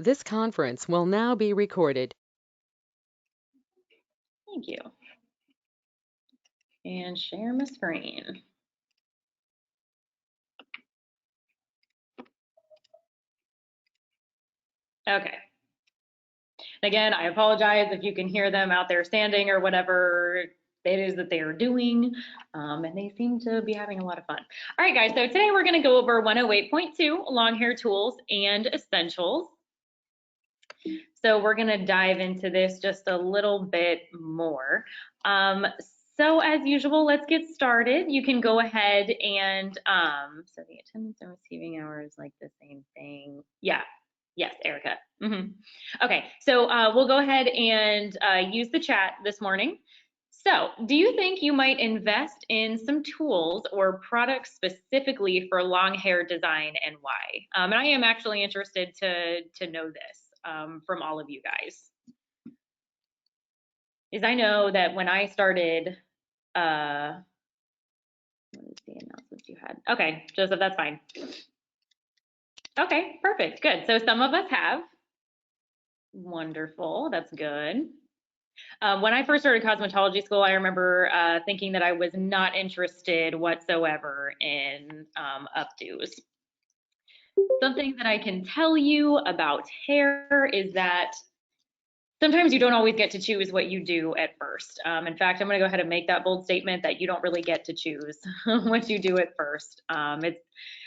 This conference will now be recorded. Thank you. And share my screen. Okay. Again, I apologize if you can hear them out there standing or whatever it is that they are doing, and they seem to be having a lot of fun. All right, guys, so today we're going to go over 108.2, long hair tools and essentials. So we're going to dive into this just a little bit more. So as usual, let's get started. You can go ahead and, so the attendance and receiving hours, like the same thing. Yeah, yes, Erica. Okay, so we'll go ahead and use the chat this morning. So do you think you might invest in some tools or products specifically for long hair design, and why? And I am actually interested to know this from all of you guys. Is I know that when I started, what is the announcements you had? Okay, Joseph, that's fine. Okay, perfect, good. So some of us have. Wonderful, that's good. When I first started cosmetology school, I remember thinking that I was not interested whatsoever in updos. Something that I can tell you about hair is that sometimes you don't always get to choose what you do at first. In fact, I'm going to go ahead and make that bold statement that you don't really get to choose what you do at first. It's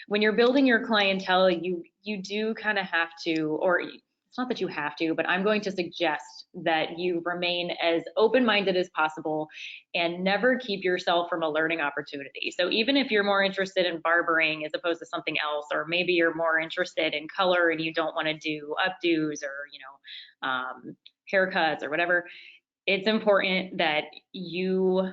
when you're building your clientele, you do kind of have to, or it's not that you have to, but I'm going to suggest that you remain as open-minded as possible and never keep yourself from a learning opportunity. So even if you're more interested in barbering as opposed to something else, or maybe you're more interested in color and you don't want to do updos or, haircuts or whatever, it's important that you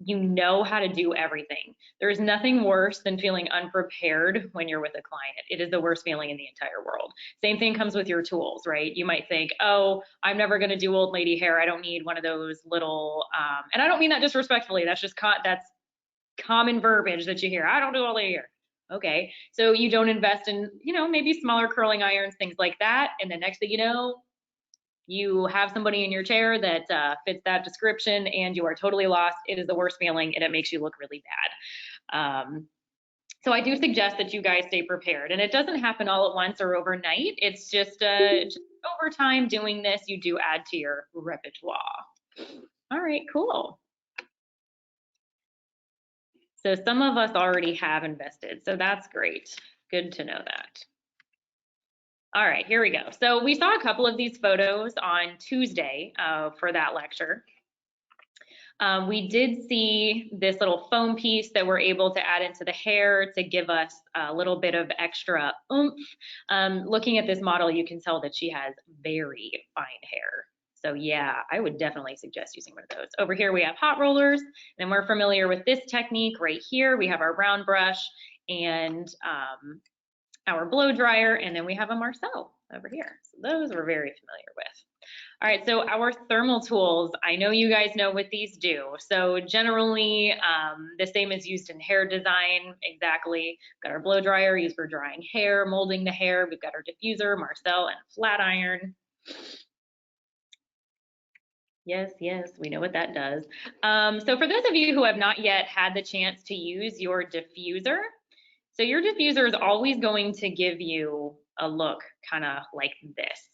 know how to do everything. There's nothing worse than feeling unprepared when you're with a client. It is the worst feeling in the entire world. Same thing comes with your tools, right? You might think, oh, I'm never going to do old lady hair. I don't need one of those little, and I don't mean that disrespectfully. That's just that's common verbiage that you hear. I don't do old lady hair. Okay, so you don't invest in, maybe smaller curling irons, things like that. And the next thing you know, you have somebody in your chair that fits that description and you are totally lost. It is the worst feeling and it makes you look really bad. So I do suggest that you guys stay prepared, and it doesn't happen all at once or overnight. It's just over time doing this, you do add to your repertoire. All right, cool. So some of us already have invested, so that's great. Good to know that. All right, here we go. So we saw a couple of these photos on Tuesday for that lecture. We did see this little foam piece that we're able to add into the hair to give us a little bit of extra oomph. Looking at this model, you can tell that she has very fine hair. So yeah, I would definitely suggest using one of those. Over here we have hot rollers, and we're familiar with this technique right here. We have our round brush and our blow dryer, and then we have a Marcel over here. So those we're very familiar with. All right, so our thermal tools, I know you guys know what these do. So generally, the same is used in hair design, exactly. We've got our blow dryer used for drying hair, molding the hair. We've got our diffuser, Marcel, and flat iron. Yes, we know what that does. So for those of you who have not yet had the chance to use your diffuser, so your diffuser is always going to give you a look kind of like this.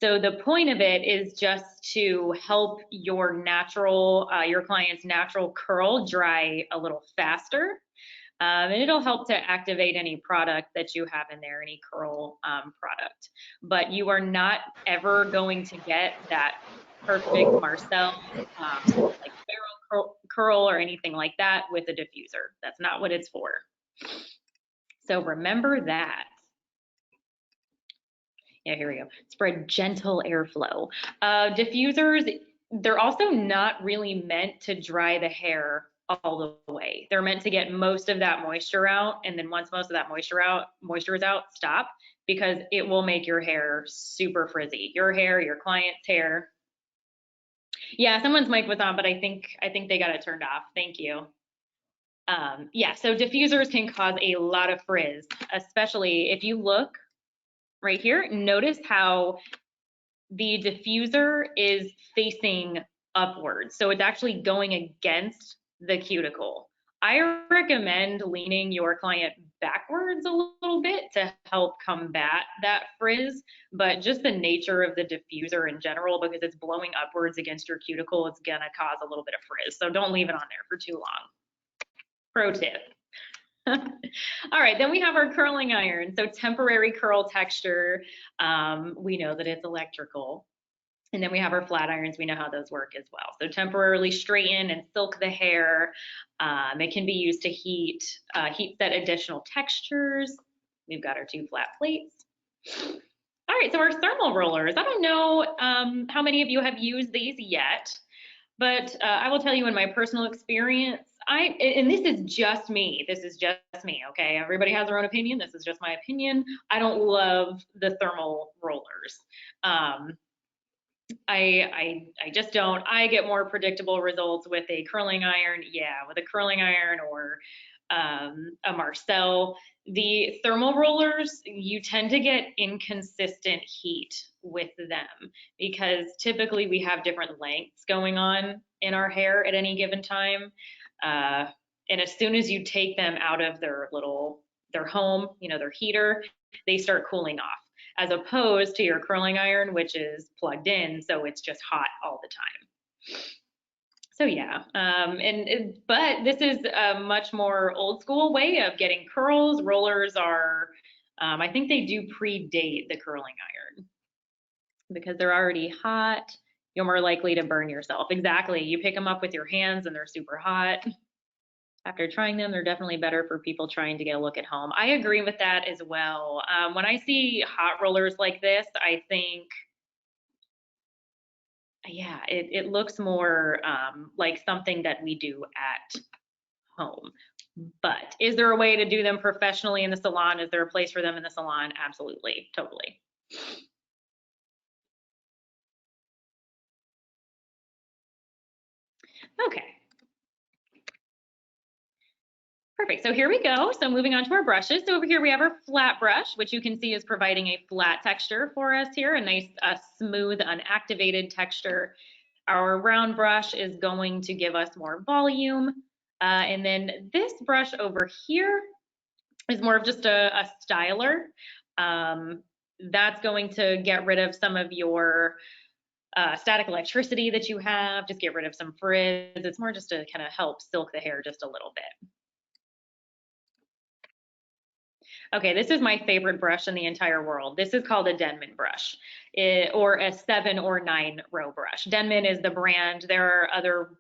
So the point of it is just to help your client's natural curl dry a little faster. And it'll help to activate any product that you have in there, any curl product. But you are not ever going to get that perfect Marcel, like barrel curl or anything like that with a diffuser. That's not what it's for. So remember that. Yeah, here we go. Spread gentle airflow. Diffusers, they're also not really meant to dry the hair all the way. They're meant to get most of that moisture out, and then once most of that moisture is out, stop, because it will make your hair super frizzy. Your hair, your client's hair. Yeah, someone's mic was on, but I think they got it turned off. Thank you. Yeah, so diffusers can cause a lot of frizz, especially if you look right here, notice how the diffuser is facing upwards. So it's actually going against the cuticle. I recommend leaning your client backwards a little bit to help combat that frizz, but just the nature of the diffuser in general, because it's blowing upwards against your cuticle, it's gonna cause a little bit of frizz. So don't leave it on there for too long. Pro tip. All right, then we have our curling iron. So temporary curl texture. We know that it's electrical. And then we have our flat irons. We know how those work as well. So temporarily straighten and silk the hair. It can be used to heat set additional textures. We've got our 2 flat plates. All right, so our thermal rollers. I don't know how many of you have used these yet, but I will tell you in my personal experience, and this is just me. This is just me, okay? Everybody has their own opinion. This is just my opinion. I don't love the thermal rollers. I just don't. I get more predictable results with a curling iron. Yeah, with a curling iron or a Marcel. The thermal rollers, you tend to get inconsistent heat with them because typically we have different lengths going on in our hair at any given time. And as soon as you take them out of their home, their heater, they start cooling off, as opposed to your curling iron, which is plugged in, so it's just hot all the time. So yeah, but this is a much more old school way of getting curls. Rollers are, I think they do predate the curling iron because they're already hot. You're more likely to burn yourself. Exactly, you pick them up with your hands and they're super hot. After trying them, they're definitely better for people trying to get a look at home. I agree with that as well. When I see hot rollers like this, I think, yeah, it looks more like something that we do at home. But is there a way to do them professionally in the salon? Is there a place for them in the salon? Absolutely, totally. Okay. Perfect, so here we go. So moving on to our brushes. So over here we have our flat brush, which you can see is providing a flat texture for us here, a nice smooth unactivated texture. Our round brush is going to give us more volume. And then this brush over here is more of just a styler. That's going to get rid of some of your static electricity that you have, just get rid of some frizz. It's more just to kind of help silk the hair just a little bit. Okay, this is my favorite brush in the entire world. This is called a Denman brush, or a 7 or 9 row brush. Denman is the brand. There are other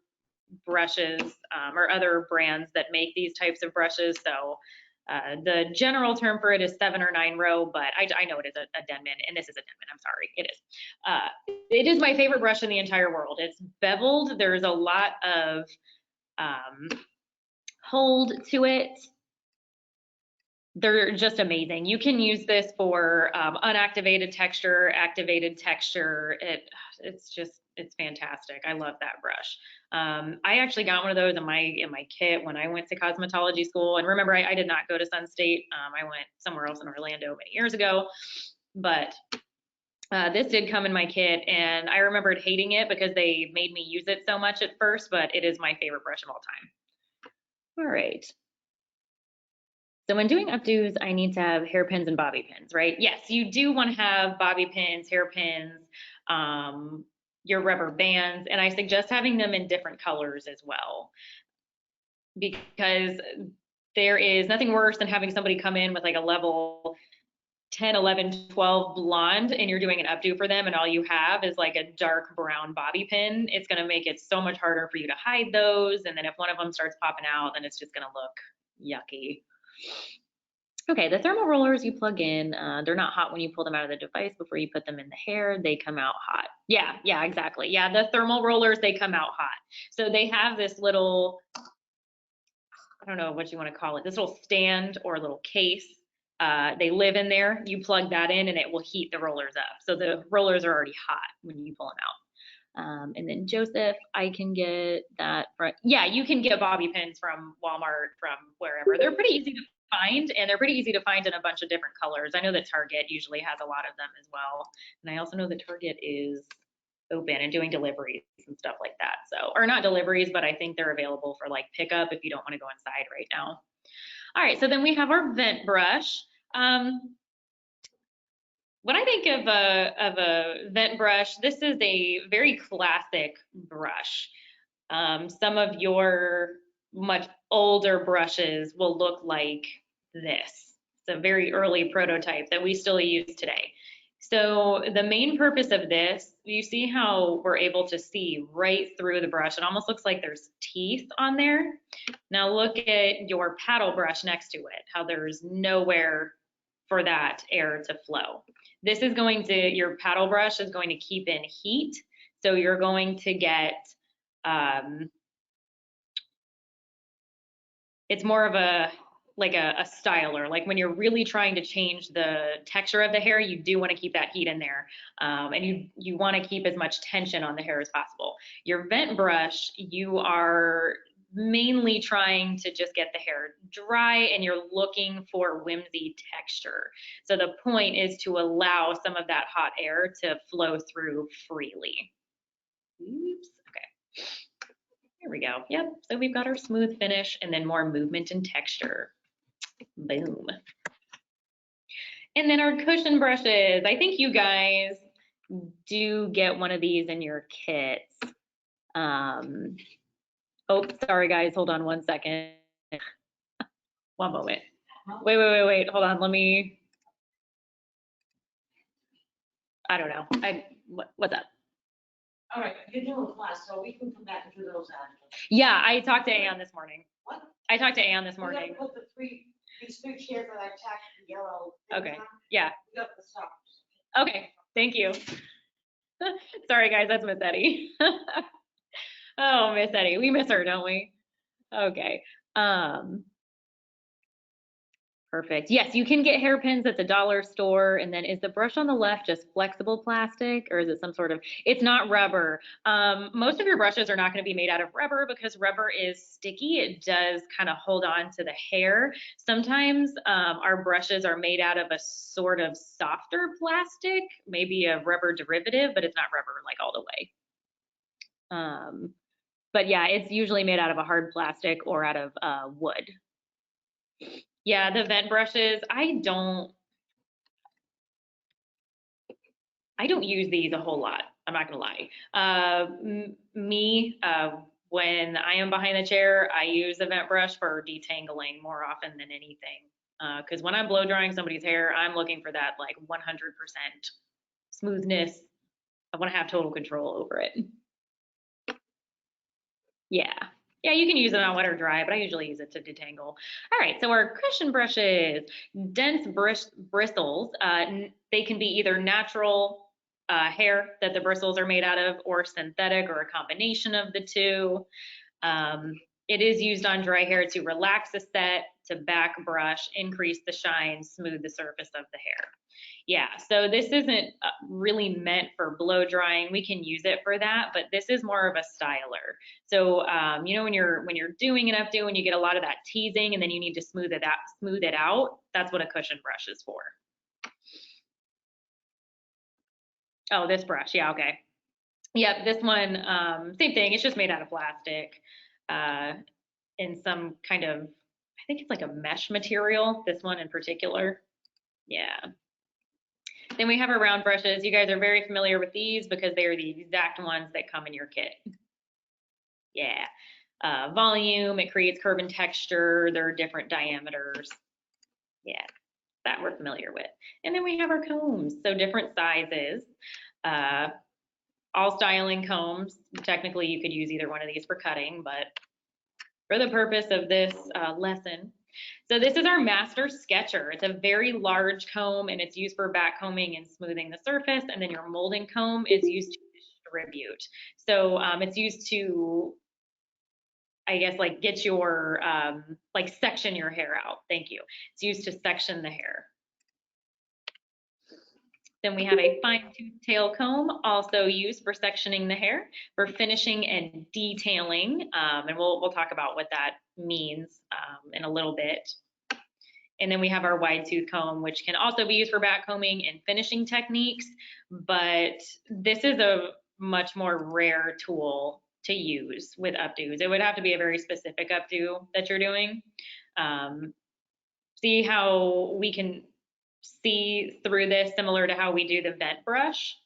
brushes or other brands that make these types of brushes. So the general term for it is 7 or 9 row, but I know it is a Denman, and this is a Denman. I'm sorry, it is. It is my favorite brush in the entire world. It's beveled. There's a lot of hold to it. They're just amazing. You can use this for unactivated texture, activated texture. It's fantastic. I love that brush. I actually got one of those in my kit when I went to cosmetology school. And remember, I did not go to Sun State. I went somewhere else in Orlando many years ago. But this did come in my kit, and I remembered hating it because they made me use it so much at first, but it is my favorite brush of all time. All right. So when doing updos, I need to have hairpins and bobby pins, right? Yes, you do want to have bobby pins, hairpins, your rubber bands, and I suggest having them in different colors as well, because there is nothing worse than having somebody come in with like a level 10, 11, 12 blonde and you're doing an updo for them and all you have is like a dark brown bobby pin. It's going to make it so much harder for you to hide those, and then if one of them starts popping out, then it's just going to look yucky. Okay, the thermal rollers you plug in, they're not hot when you pull them out of the device before you put them in the hair, they come out hot. Yeah, exactly. Yeah, the thermal rollers, they come out hot. So they have this little, I don't know what you want to call it, this little stand or little case. They live in there, you plug that in and it will heat the rollers up. So the rollers are already hot when you pull them out. And then Joseph, I can get that from, yeah, you can get bobby pins from Walmart, from wherever. They're pretty easy to find, and they're pretty easy to find in a bunch of different colors. I know that Target usually has a lot of them as well. And I also know that Target is open and doing deliveries and stuff like that. So, or not deliveries, but I think they're available for like pickup if you don't want to go inside right now. All right, so then we have our vent brush. When I think of a vent brush, this is a very classic brush. Some of your much older brushes will look like this. It's a very early prototype that we still use today. So the main purpose of this, you see how we're able to see right through the brush. It almost looks like there's teeth on there. Now look at your paddle brush next to it, how there's nowhere for that air to flow. This is going to, your paddle brush is going to keep in heat. So you're going to get, it's more of a, like a styler. Like when you're really trying to change the texture of the hair, you do want to keep that heat in there. And you want to keep as much tension on the hair as possible. Your vent brush, you are mainly trying to just get the hair dry and you're looking for whimsy texture. So the point is to allow some of that hot air to flow through freely. Oops, okay. Here we go. Yep, so we've got our smooth finish and then more movement and texture. Boom. And then our cushion brushes. I think you guys do get one of these in your kits. Oh, sorry guys, hold on one second. One moment. Wait, hold on, let me, I don't know. What's up? All right, you're doing class, so we can come back and do those after. Yeah, I talked to Aeon this morning. What? I talked to Aeon this We gotta morning. put these three chairs that I tacked the yellow. Okay, yeah. We got the stuff. Okay, thank you. Sorry guys, that's Miss Eddie. Oh, Miss Eddie, we miss her, don't we? Okay. Perfect. Yes, you can get hairpins at the dollar store. And then is the brush on the left just flexible plastic or is it some sort of, it's not rubber. Most of your brushes are not going to be made out of rubber because rubber is sticky. It does kind of hold on to the hair. Sometimes our brushes are made out of a sort of softer plastic, maybe a rubber derivative, but it's not rubber like all the way. But yeah, it's usually made out of a hard plastic or out of wood. Yeah, the vent brushes, I don't use these a whole lot. I'm not gonna lie. When I am behind the chair, I use the vent brush for detangling more often than anything. Because when I'm blow drying somebody's hair, I'm looking for that like 100% smoothness. I want to have total control over it. Yeah. Yeah, you can use it on wet or dry, but I usually use it to detangle. All right, so our cushion brushes, dense bristles, they can be either natural hair that the bristles are made out of or synthetic or a combination of the two. It is used on dry hair to relax the set, to back brush, increase the shine, smooth the surface of the hair. Yeah, so this isn't really meant for blow drying. We can use it for that, but this is more of a styler. So you know when you're doing an updo and you get a lot of that teasing and then you need to smooth it out, that's what a cushion brush is for. Oh, this brush, yeah, okay. Yep, this one, same thing, it's just made out of plastic in some kind of, I think it's like a mesh material, this one in particular. Yeah. Then we have our round brushes. You guys are very familiar with these because they are the exact ones that come in your kit. Yeah. Volume, it creates curve and texture. There are different diameters. Yeah, that we're familiar with. And then we have our combs, so different sizes. All styling combs. Technically, you could use either one of these for cutting, but for the purpose of this lesson, so this is our Master Sketcher. It's a very large comb and it's used for back combing and smoothing the surface. And then your molding comb is used to distribute. So it's used to, I guess, like get your, like section your hair out. Thank you. It's used to section the hair. Then we have a fine tooth tail comb, also used for sectioning the hair, for finishing and detailing. And we'll talk about what that means in a little bit. And then we have our wide tooth comb, which can also be used for back combing and finishing techniques, but this is a much more rare tool to use with updos. It would have to be a very specific updo that you're doing. See how we can see through this similar to how we do the vent brush.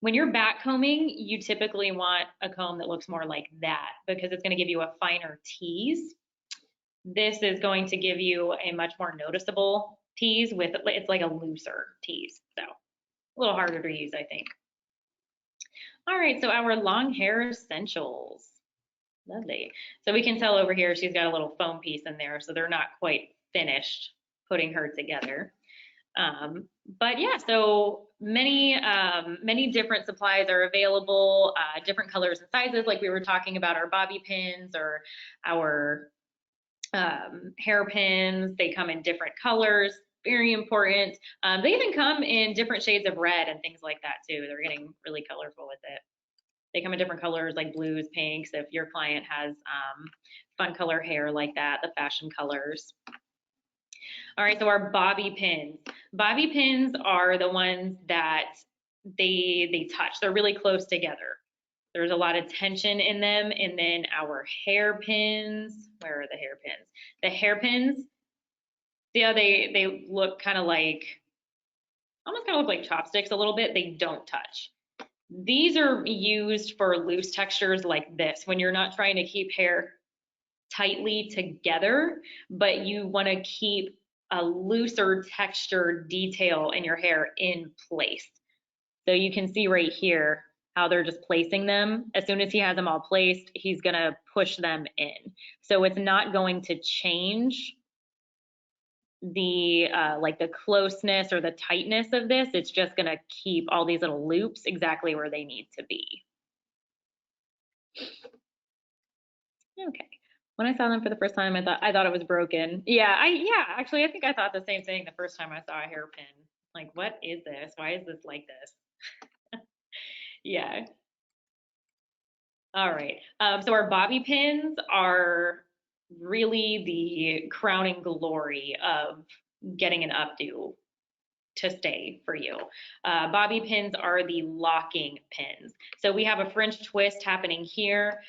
When you're back combing, you typically want a comb that looks more like that because it's going to give you a finer tease. This is going to give you a much more noticeable tease with, it's like a looser tease. So a little harder to use, I think. All right, so our long hair essentials. Lovely. So we can tell over here she's got a little foam piece in there, so they're not quite finished putting her together. But yeah, so many different supplies are available, different colors and sizes, like we were talking about our bobby pins or our hairpins. They come in different colors, very important. They even come in different shades of red and things like that too. They're getting really colorful with it. They come in different colors like blues, pinks, if your client has fun color hair like that, the fashion colors. All right, so our bobby pins. Bobby pins are the ones that they touch. They're really close together. There's a lot of tension in them. And then our hairpins, where are the hairpins? The hairpins, see how they look kind of like, almost kind of look like chopsticks a little bit. They don't touch. These are used for loose textures like this, when you're not trying to keep hair tightly together, but you want to keep a looser texture detail in your hair in place. So you can see right here how they're just placing them. As soon as he has them all placed, he's gonna push them in. So it's not going to change the like the closeness or the tightness of this. It's just gonna keep all these little loops exactly where they need to be. Okay. When I saw them for the first time, I thought it was broken. Yeah, actually, I think I thought the same thing the first time I saw a hairpin. Like, what is this? Why is this like this? Yeah. All right. So our bobby pins are really the crowning glory of getting an updo to stay for you. Bobby pins are the locking pins. So we have a French twist happening here.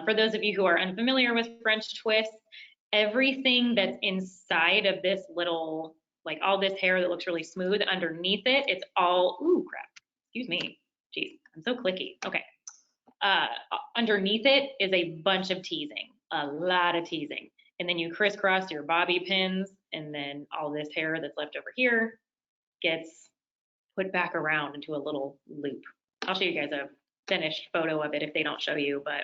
For those of you who are unfamiliar with French twists, everything that's inside of this little, like all this hair that looks really smooth underneath it, it's all, ooh, crap, excuse me. Geez, I'm so clicky. Okay. Underneath it is a bunch of teasing, a lot of teasing. And then you crisscross your bobby pins, and then all this hair that's left over here gets put back around into a little loop. I'll show you guys a finished photo of it if they don't show you, but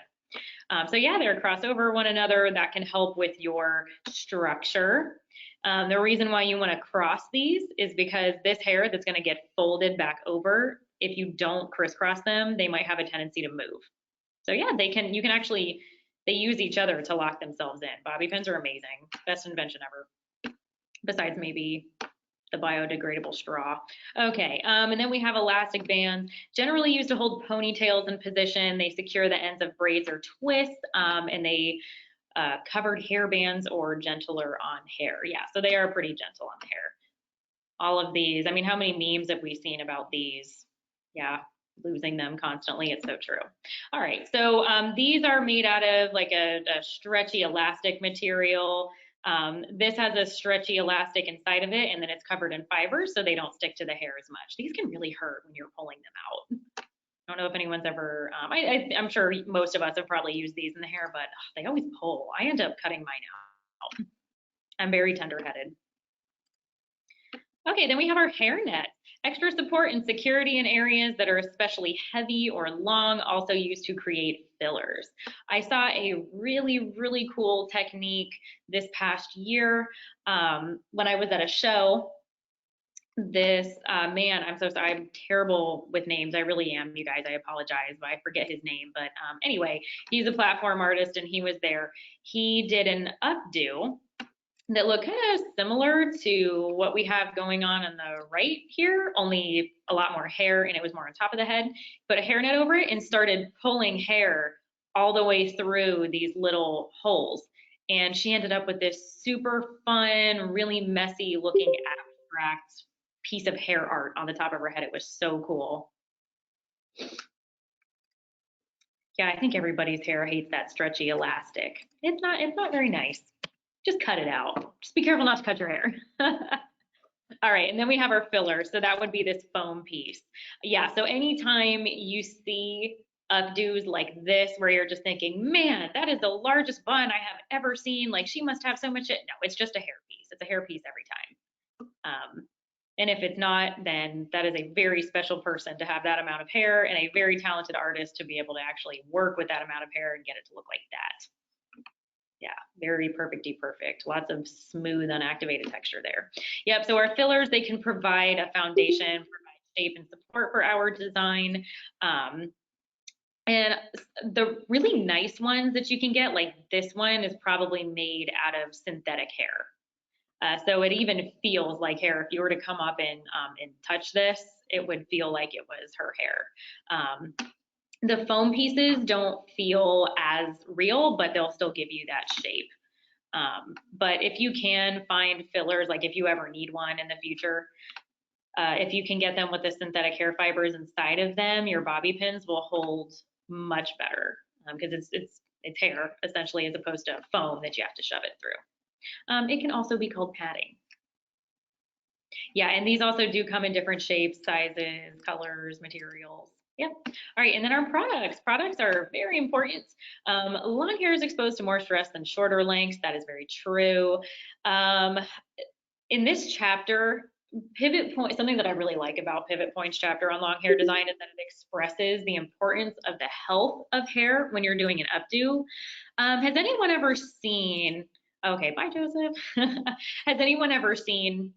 so yeah, they're cross over one another. That can help with your structure. The reason why you want to cross these is because this hair that's going to get folded back over, if you don't crisscross them, they might have a tendency to move. So yeah, they use each other to lock themselves in. Bobby pins are amazing. Best invention ever. Besides maybe the biodegradable straw. Okay, and then we have elastic bands, generally used to hold ponytails in position. They secure the ends of braids or twists, and they covered hair bands or gentler on hair. Yeah, so they are pretty gentle on the hair. All of these, I mean, how many memes have we seen about these? Yeah, losing them constantly. It's so true. All right, so these are made out of like a stretchy elastic material. This has a stretchy elastic inside of it, and then it's covered in fibers so they don't stick to the hair as much. These can really hurt when you're pulling them out. I don't know if anyone's ever, I'm sure most of us have probably used these in the hair, but they always pull. I end up cutting mine out. I'm very tender-headed. Okay, then we have our hair net. Extra support and security in areas that are especially heavy or long, also used to create fillers. I saw a really, really cool technique this past year when I was at a show. This man, I'm so sorry, I'm terrible with names. I really am, you guys. I apologize, but I forget his name. But anyway, he's a platform artist and he was there. He did an updo that look kind of similar to what we have going on the right here, only a lot more hair and it was more on top of the head. Put a hairnet over it and started pulling hair all the way through these little holes. and she ended up with this super fun, really messy looking abstract piece of hair art on the top of her head. It was so cool. Yeah, I think everybody's hair hates that stretchy elastic. It's not very nice. Just cut it out. Just be careful not to cut your hair. All right, and then we have our filler. So that would be this foam piece. Yeah, so anytime you see updos like this, where you're just thinking, man, that is the largest bun I have ever seen. Like she must have so much. No, it's just a hair piece. It's a hair piece every time. And if it's not, then that is a very special person to have that amount of hair and a very talented artist to be able to actually work with that amount of hair and get it to look like that. Yeah, very perfect. Lots of smooth, unactivated texture there. Yep, so our fillers, they can provide a foundation, provide shape and support for our design. And the really nice ones that you can get, like this one is probably made out of synthetic hair. So it even feels like hair. If you were to come up and touch this, it would feel like it was her hair. The foam pieces don't feel as real, but they'll still give you that shape. But if you can find fillers, like if you ever need one in the future, if you can get them with the synthetic hair fibers inside of them, your bobby pins will hold much better because it's hair essentially, as opposed to foam that you have to shove it through. It can also be called padding. Yeah, and these also do come in different shapes, sizes, colors, materials. Yep. All right, and then our products. Products are very important. Long hair is exposed to more stress than shorter lengths. That is very true. In this chapter, Pivot Point, something that I really like about Pivot Point's chapter on long hair design is that it expresses the importance of the health of hair when you're doing an updo. Has anyone ever seen, okay, bye Joseph. Has anyone ever seen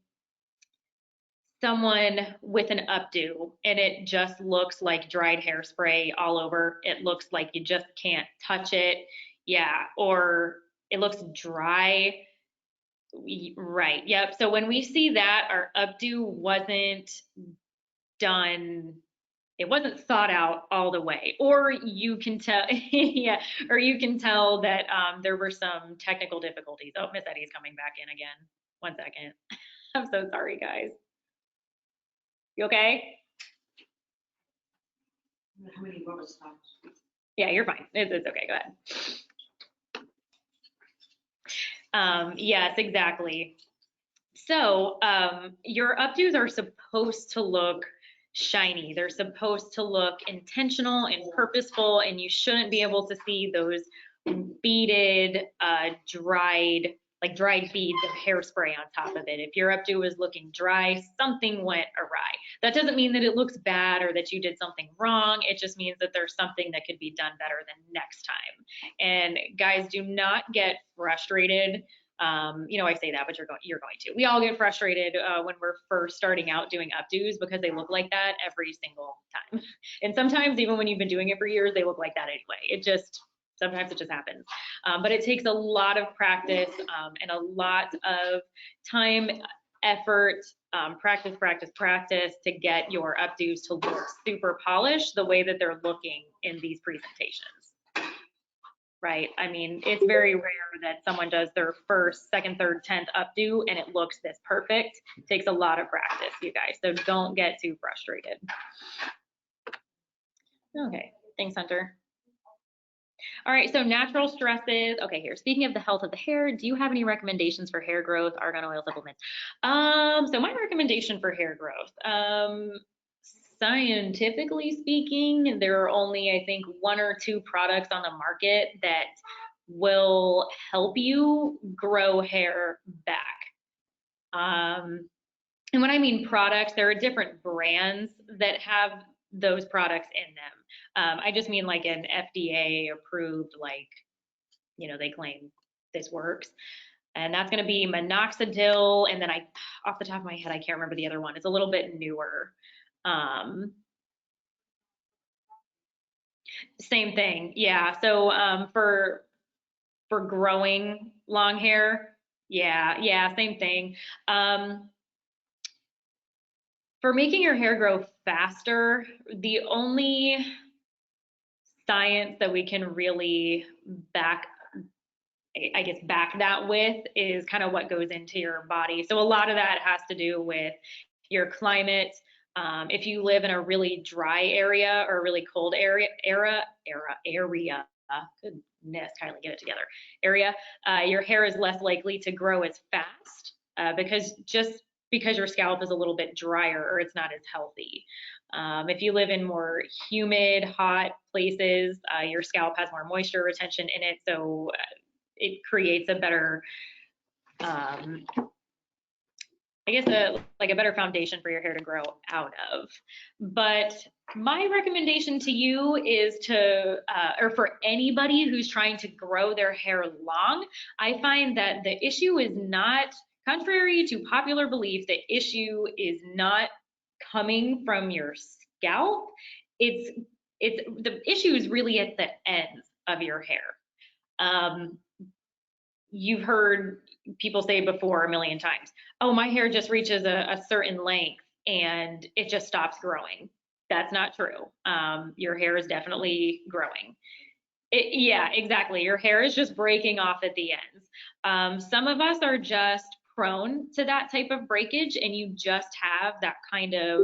someone with an updo and it just looks like dried hairspray all over? It looks like you just can't touch it. Yeah, or it looks dry. Right, yep. So when we see that, our updo wasn't done, it wasn't thought out all the way. Or you can tell, yeah, or you can tell that there were some technical difficulties. Oh, Miss Eddie's coming back in again. 1 second. I'm so sorry, guys. You okay? How many rubber stamps? Yeah, you're fine. It's okay. Go ahead. Yes, exactly. So your updos are supposed to look shiny. They're supposed to look intentional and purposeful, and you shouldn't be able to see those beaded, dried beads of hairspray on top of it. If your updo is looking dry, something went awry. That doesn't mean that it looks bad or that you did something wrong. It just means that there's something that could be done better than next time. And guys, do not get frustrated. I say that, but you're going to. We all get frustrated when we're first starting out doing updos because they look like that every single time. And sometimes even when you've been doing it for years, they look like that anyway. Sometimes it just happens. But it takes a lot of practice and a lot of time, effort, practice to get your updos to look super polished the way that they're looking in these presentations. Right? I mean, it's very rare that someone does their first, second, third, 10th updo and it looks this perfect. It takes a lot of practice, you guys. So don't get too frustrated. Okay, thanks, Hunter. All right, so natural stresses. Okay, here, speaking of the health of the hair, do you have any recommendations for hair growth, argan oil supplements? So my recommendation for hair growth, scientifically speaking, there are only, I think, 1 or 2 products on the market that will help you grow hair back. And when I mean products, there are different brands that have those products in them. I just mean like an FDA approved, like, they claim this works. And that's going to be minoxidil. And then off the top of my head, I can't remember the other one. It's a little bit newer. Same thing. Yeah. So for growing long hair, yeah, same thing. For making your hair grow faster, the only science that we can really back I guess back that with is kind of what goes into your body. So a lot of that has to do with your climate. If you live in a really dry area or a really cold area, goodness, Kylie, get it together, area, your hair is less likely to grow as fast because your scalp is a little bit drier or it's not as healthy. If you live in more humid, hot places, your scalp has more moisture retention in it, so it creates a better, I guess, like a better foundation for your hair to grow out of. But my recommendation to you is to, or for anybody who's trying to grow their hair long, I find that the issue is not, contrary to popular belief, the issue is not coming from your scalp. It's the issue is really at the ends of your hair. You've heard people say before a million times, oh, my hair just reaches a certain length and it just stops growing. That's not true. Your hair is definitely growing. Yeah, exactly. Your hair is just breaking off at the ends. Some of us are just prone to that type of breakage, and you just have that kind of,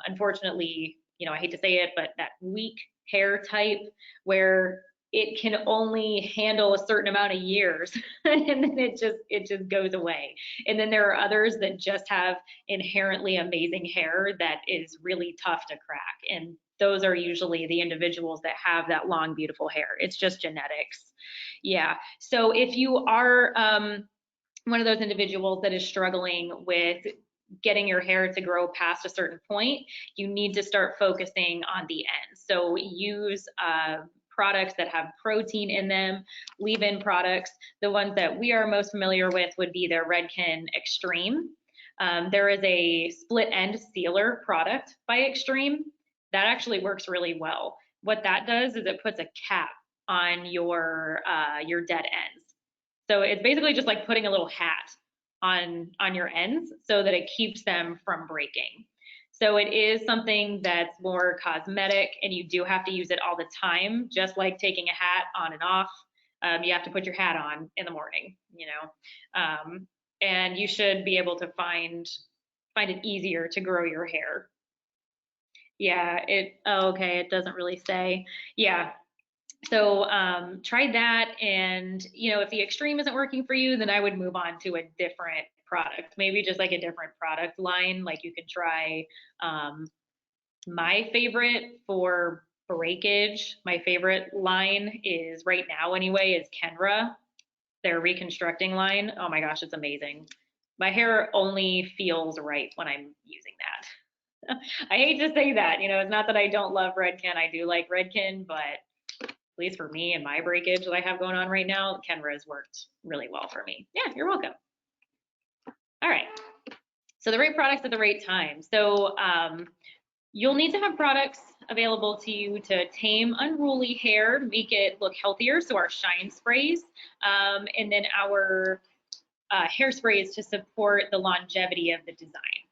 unfortunately, I hate to say it, but that weak hair type where it can only handle a certain amount of years and then it just goes away. And then there are others that just have inherently amazing hair that is really tough to crack. And those are usually the individuals that have that long, beautiful hair. It's just genetics. Yeah. So if you are one of those individuals that is struggling with getting your hair to grow past a certain point, you need to start focusing on the ends. So use products that have protein in them, leave-in products. The ones that we are most familiar with would be their Redken Extreme. There is a split end sealer product by Extreme that actually works really well. What that does is it puts a cap on your dead ends. So it's basically just like putting a little hat on your ends so that it keeps them from breaking. So it is something that's more cosmetic, and you do have to use it all the time, just like taking a hat on and off. You have to put your hat on in the morning, and you should be able to find it easier to grow your hair. Yeah, okay, it doesn't really say. Yeah, so try that, and if the Extreme isn't working for you, then I would move on to a different product, maybe just like a different product line. Like you could try my favorite for breakage, my favorite line is right now anyway is Kenra, their reconstructing line. Oh my gosh, it's amazing. My hair only feels right when I'm using that. I hate to say that, it's not that I don't love Redken. I do like Redken, but at least for me and my breakage that I have going on right now, Kenra has worked really well for me. Yeah, you're welcome. All right, so the right products at the right time. So you'll need to have products available to you to tame unruly hair, to make it look healthier. So our shine sprays, and then our hairsprays to support the longevity of the design.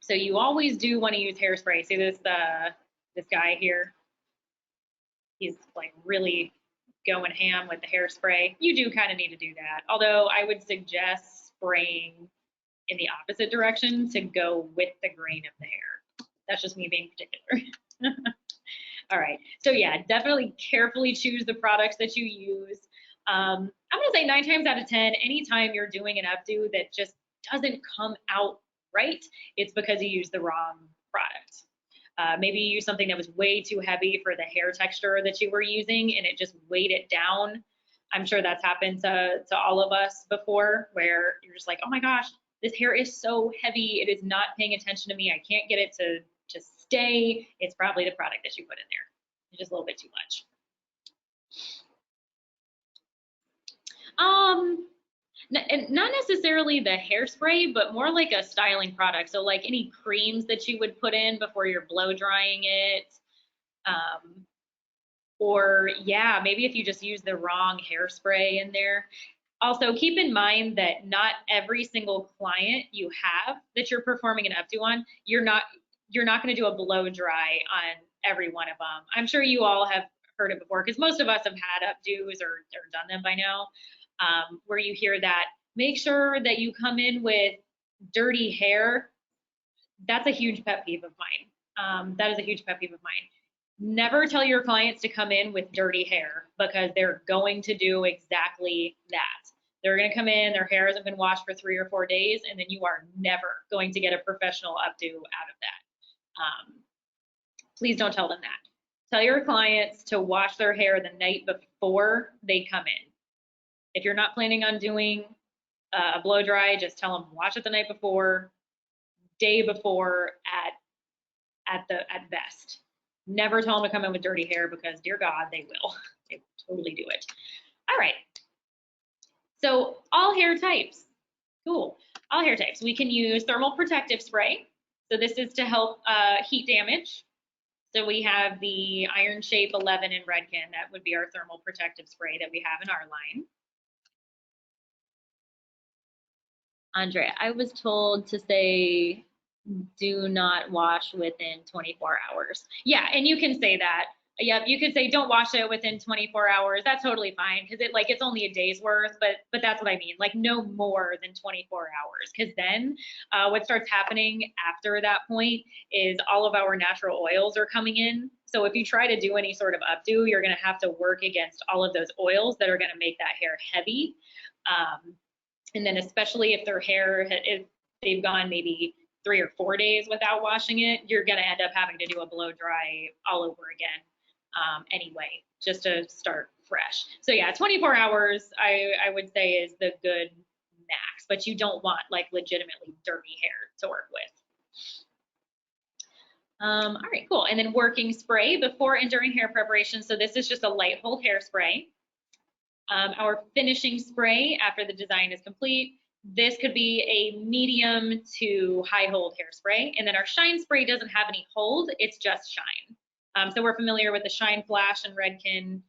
So you always do want to use hairspray. See this guy here? He's like really going ham with the hairspray. You do kind of need to do that. Although I would suggest spraying in the opposite direction to go with the grain of the hair. That's just me being particular. All right, so yeah, definitely carefully choose the products that you use. I'm gonna say 9 times out of 10, anytime you're doing an updo that just doesn't come out right, it's because you used the wrong product. Maybe you used something that was way too heavy for the hair texture that you were using and it just weighed it down. I'm sure that's happened to all of us before, where you're just like, oh my gosh, this hair is so heavy, it is not paying attention to me, I can't get it to stay. It's probably the product that you put in there. It's just a little bit too much. Not necessarily the hairspray, but more like a styling product. So like any creams that you would put in before you're blow drying it. Or yeah, maybe if you just use the wrong hairspray in there. Also, keep in mind that not every single client you have that you're performing an updo on, you're not going to do a blow dry on every one of them. I'm sure you all have heard it before, because most of us have had updos or done them by now, where you hear that, make sure that you come in with dirty hair. That's a huge pet peeve of mine. That is a huge pet peeve of mine. Never tell your clients to come in with dirty hair, because they're going to do exactly that. They're going to come in, their hair hasn't been washed for 3 or 4 days, and then you are never going to get a professional updo out of that. Please don't tell them that. Tell your clients to wash their hair the night before they come in. If you're not planning on doing a blow dry, just tell them wash it the night before, day before at best. Never tell them to come in with dirty hair, because dear God, they will. They will totally do it. All right. So all hair types. Cool. All hair types. We can use thermal protective spray. So this is to help heat damage. So we have the Iron Shape 11 in Redken. That would be our thermal protective spray that we have in our line. Andrea, I was told to say do not wash within 24 hours. Yeah, and you can say that. Yep, you could say don't wash it within 24 hours. That's totally fine, because it's only a day's worth, but that's what I mean, like no more than 24 hours, because then what starts happening after that point is all of our natural oils are coming in. So if you try to do any sort of updo, you're going to have to work against all of those oils that are going to make that hair heavy. And then especially if their hair, if they've gone maybe 3 or 4 days without washing it, you're going to end up having to do a blow dry all over again anyway, just to start fresh. So yeah, 24 hours I would say is the good max, but you don't want like legitimately dirty hair to work with. All right, cool. And then working spray before and during hair preparation. So this is just a light hold hairspray. Our finishing spray after the design is complete. This could be a medium to high hold hairspray. And then our shine spray doesn't have any hold, it's just shine. So we're familiar with the Shine Flash and Redken.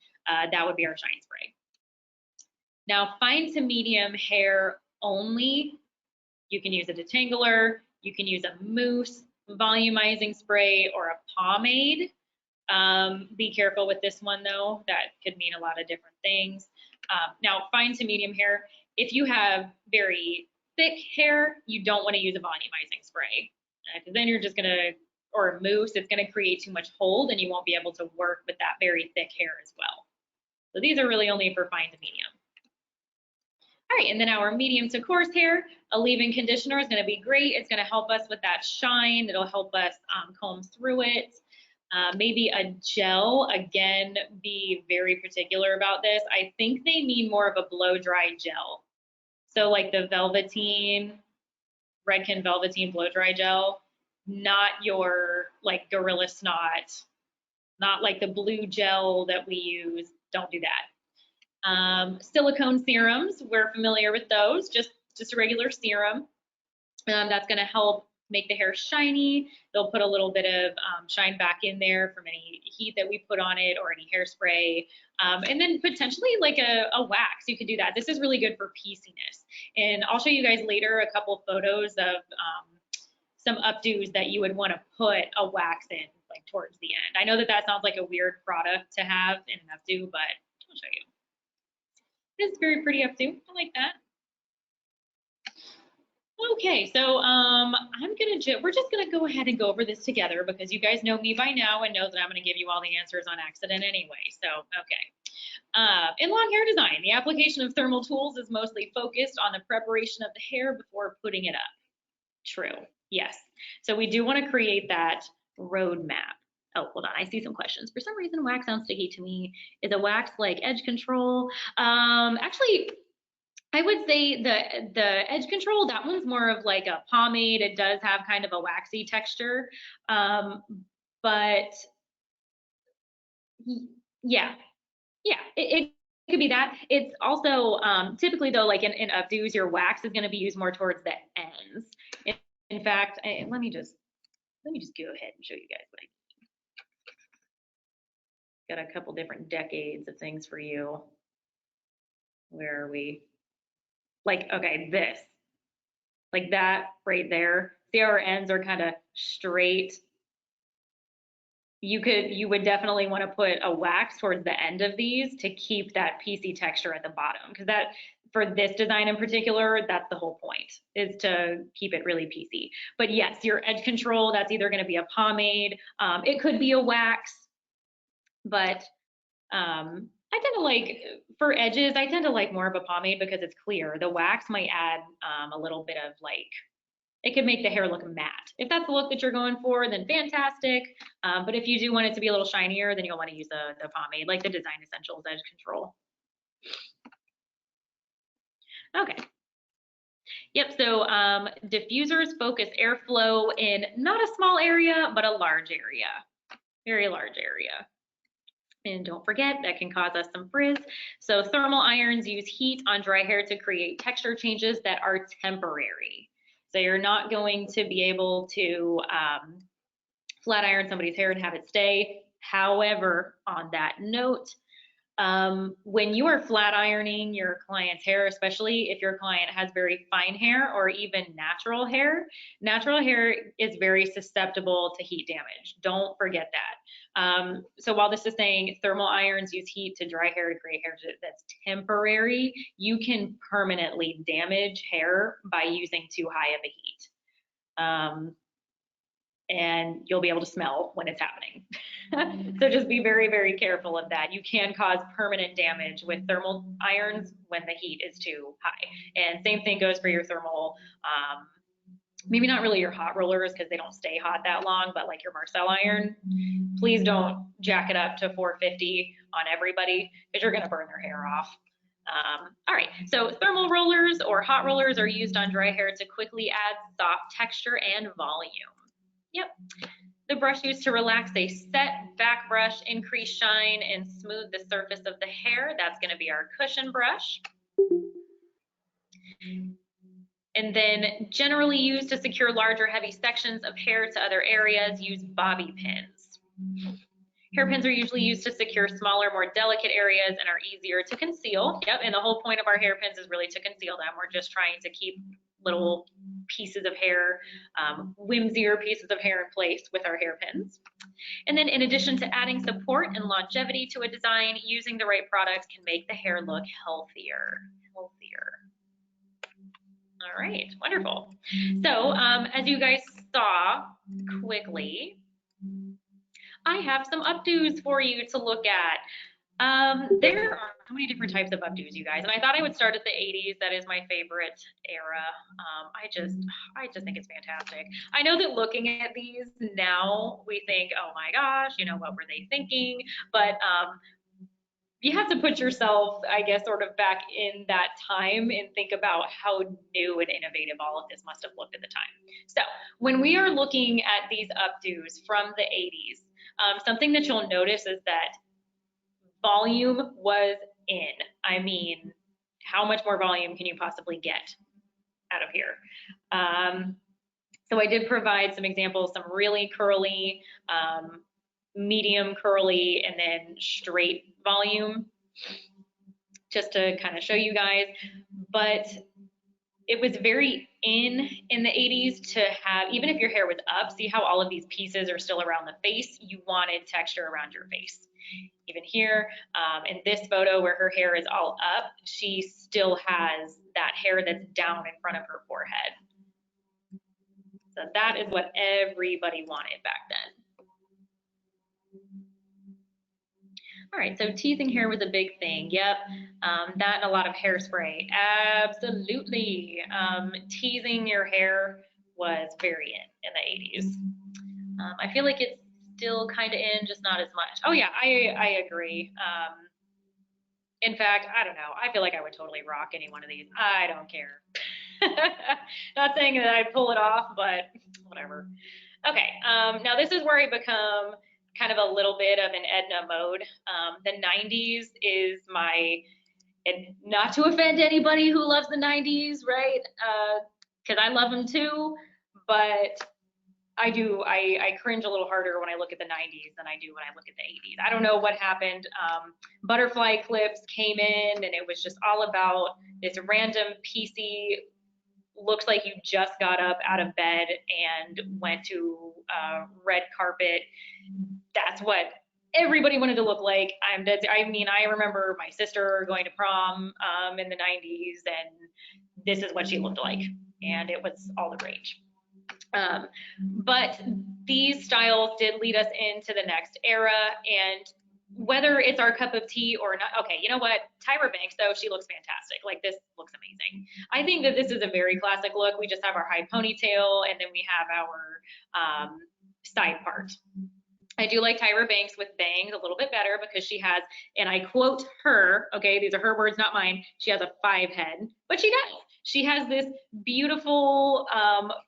That would be our shine spray. Now, fine to medium hair only, you can use a detangler, you can use a mousse, volumizing spray, or a pomade. Be careful with this one though, that could mean a lot of different things. Now, fine to medium hair, if you have very thick hair, you don't want to use a volumizing spray, because then you're just gonna, or a mousse, it's gonna create too much hold and you won't be able to work with that very thick hair as well. So these are really only for fine to medium. All right, and then our medium to coarse hair, a leave-in conditioner is gonna be great. It's gonna help us with that shine. It'll help us comb through it. Maybe a gel, again, be very particular about this. I think they mean more of a blow dry gel. So like the Velveteen, Redken Velveteen blow dry gel, not your like Gorilla Snot, not like the blue gel that we use. Don't do that. Silicone serums, we're familiar with those, just a regular serum. That's gonna help make the hair shiny. They'll put a little bit of shine back in there from any heat that we put on it or any hairspray. And then potentially like a wax, you could do that. This is really good for pieciness. And I'll show you guys later a couple photos of some updos that you would want to put a wax in like towards the end. I know that sounds like a weird product to have in an updo, but I'll show you. It's a very pretty updo. I like that. Okay, so we're just gonna go ahead and go over this together, because you guys know me by now and know that I'm gonna give you all the answers on accident anyway. So, okay. In long hair design, the application of thermal tools is mostly focused on the preparation of the hair before putting it up. True, yes. So we do want to create that roadmap. Oh, hold on, I see some questions. For some reason, wax sounds sticky to me. Is a wax like edge control? Actually, I would say the edge control, that one's more of like a pomade. It does have kind of a waxy texture, but yeah, it could be that. It's also typically though, like in updos, your wax is going to be used more towards the ends. In fact, let me just go ahead and show you guys what I got. A couple different decades of things for you. Where are we? Like, okay, this, like that right there. See how our ends are kind of straight. you would definitely want to put a wax towards the end of these to keep that PC texture at the bottom, because that, for this design in particular, that's the whole point, is to keep it really PC. But yes, your edge control, that's either going to be a pomade, it could be a wax, but I tend to like, for edges, I tend to like more of a pomade because it's clear. The wax might add a little bit of like, it could make the hair look matte. If that's the look that you're going for, then fantastic. But if you do want it to be a little shinier, then you'll want to use the pomade, like the Design Essentials Edge Control. Okay. Yep, so diffusers focus airflow in not a small area, but a large area, very large area. And don't forget, that can cause us some frizz. So thermal irons use heat on dry hair to create texture changes that are temporary. So you're not going to be able to flat iron somebody's hair and have it stay. However, on that note, when you are flat ironing your client's hair, especially if your client has very fine hair or even natural hair is very susceptible to heat damage. Don't forget that. So while this is saying thermal irons use heat to dry hair to create hair that's temporary, you can permanently damage hair by using too high of a heat. And you'll be able to smell when it's happening. So just be very, very careful of that. You can cause permanent damage with thermal irons when the heat is too high. And same thing goes for your thermal, maybe not really your hot rollers because they don't stay hot that long, but like your Marcel iron, please don't jack it up to 450 on everybody because you're gonna burn their hair off. All right, so thermal rollers or hot rollers are used on dry hair to quickly add soft texture and volume. Yep. The brush used to relax a set back brush, increase shine, and smooth the surface of the hair. That's going to be our cushion brush. And then generally used to secure larger, heavy sections of hair to other areas, use bobby pins. Hairpins are usually used to secure smaller, more delicate areas and are easier to conceal. Yep, and the whole point of our hairpins is really to conceal them. We're just trying to keep little pieces of hair, whimsier pieces of hair in place with our hairpins. And then in addition to adding support and longevity to a design, using the right products can make the hair look healthier. All right, wonderful. So as you guys saw quickly, I have some updos for you to look at. There are so many different types of updos, you guys, and I thought I would start at the 80s. That is my favorite era. I just think it's fantastic. I know that looking at these now, we think, oh my gosh, you know, what were they thinking? But you have to put yourself, I guess, sort of back in that time and think about how new and innovative all of this must have looked at the time. So when we are looking at these updos from the 80s, something that you'll notice is that volume was in. I mean, how much more volume can you possibly get out of here? So I did provide some examples, some really curly, medium curly, and then straight volume, just to kind of show you guys. But it was very in the 80s to have, even if your hair was up, see how all of these pieces are still around the face? You wanted texture around your face. Even here, in this photo where her hair is all up, she still has that hair that's down in front of her forehead. So that is what everybody wanted back then. All right, so teasing hair was a big thing. Yep, that and a lot of hairspray. Absolutely. Teasing your hair was very in the 80s. I feel like it's still kind of in, just not as much. Oh yeah, I agree. In fact, I don't know. I feel like I would totally rock any one of these. I don't care. Not saying that I'd pull it off, but whatever. Okay, now this is where I become kind of a little bit of an Edna mode. The 90s is my, and not to offend anybody who loves the 90s, right? Because I love them too, but I cringe a little harder when I look at the 90s than I do when I look at the 80s. I don't know what happened. Butterfly clips came in and it was just all about this random PC, looks like you just got up out of bed and went to red carpet. that's what everybody wanted to look like. I mean, I remember my sister going to prom in the 90s, and this is what she looked like, and it was all the rage. But these styles did lead us into the next era, and whether it's our cup of tea or not, okay, you know what? Tyra Banks, though, she looks fantastic. Like, this looks amazing. I think that this is a very classic look. We just have our high ponytail, and then we have our side part. I do like Tyra Banks with bangs a little bit better because she has, and I quote her, okay, these are her words, not mine, she has a 5 head, but she does. She has this beautiful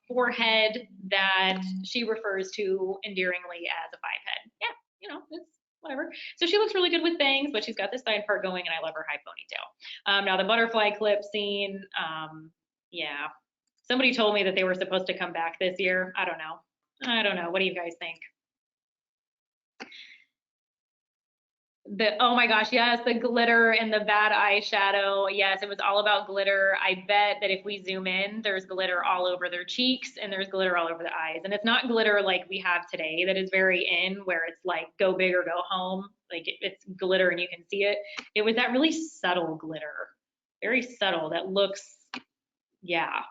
forehead that she refers to endearingly as a 5 head. Yeah, you know, it's whatever. So she looks really good with bangs, but she's got this side part going, and I love her high ponytail. Now the butterfly clip scene, yeah. Somebody told me that they were supposed to come back this year. I don't know. What do you guys think? Oh my gosh, yes, the glitter and the bad eyeshadow. Yes, it was all about glitter. I bet that if we zoom in, there's glitter all over their cheeks and there's glitter all over the eyes. And it's not glitter like we have today that is very in, where it's like go big or go home. Like it's glitter and you can see it. It was that really subtle glitter, very subtle that looks, yeah.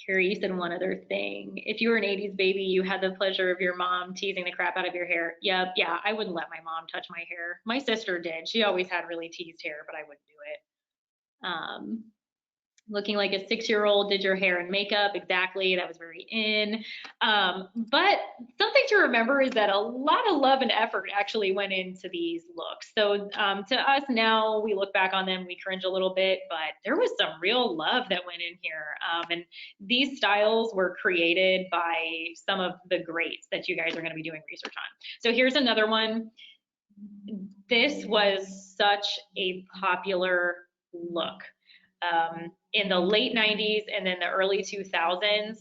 Carrie, you said one other thing. If you were an 80s baby, you had the pleasure of your mom teasing the crap out of your hair. Yep, yeah, I wouldn't let my mom touch my hair. My sister did. She always had really teased hair, but I wouldn't do it. Looking like a 6-year-old did your hair and makeup. Exactly, that was very in. But something to remember is that a lot of love and effort actually went into these looks. So to us now, we look back on them, we cringe a little bit, but there was some real love that went in here. And these styles were created by some of the greats that you guys are gonna be doing research on. So here's another one. This was such a popular look. In the late 90s and then the early 2000s,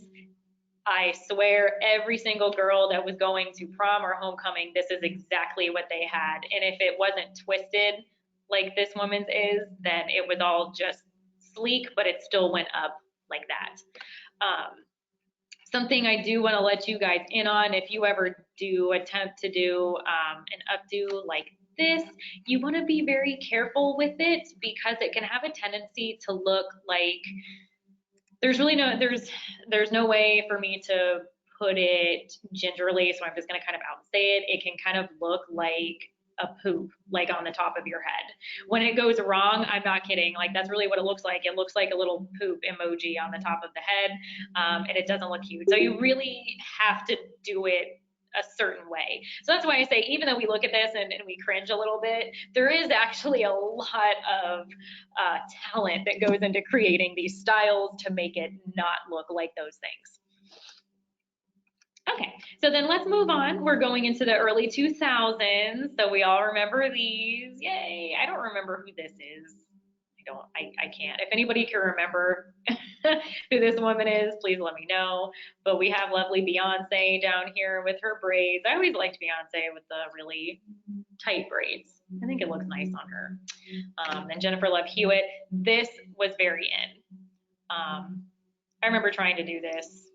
I swear every single girl that was going to prom or homecoming, this is exactly what they had. And if it wasn't twisted like this woman's is, then it was all just sleek, but it still went up like that. Something I do want to let you guys in on, if you ever do attempt to do an updo like this, you want to be very careful with it because it can have a tendency to look like there's no way for me to put it gingerly, so I'm just going to kind of outsay it. It can kind of look like a poop, like on the top of your head. When it goes wrong, I'm not kidding. Like that's really what it looks like. It looks like a little poop emoji on the top of the head, and it doesn't look cute. So you really have to do it a certain way. So that's why I say, even though we look at this and we cringe a little bit, there is actually a lot of talent that goes into creating these styles to make it not look like those things. Okay, so then let's move on. We're going into the early 2000s. So we all remember these. Yay, I don't remember who this is. I can't. If anybody can remember who this woman is, please let me know. But we have lovely Beyonce down here with her braids. I always liked Beyonce with the really tight braids. I think it looks nice on her. And Jennifer Love Hewitt. This was very in. I remember trying to do this,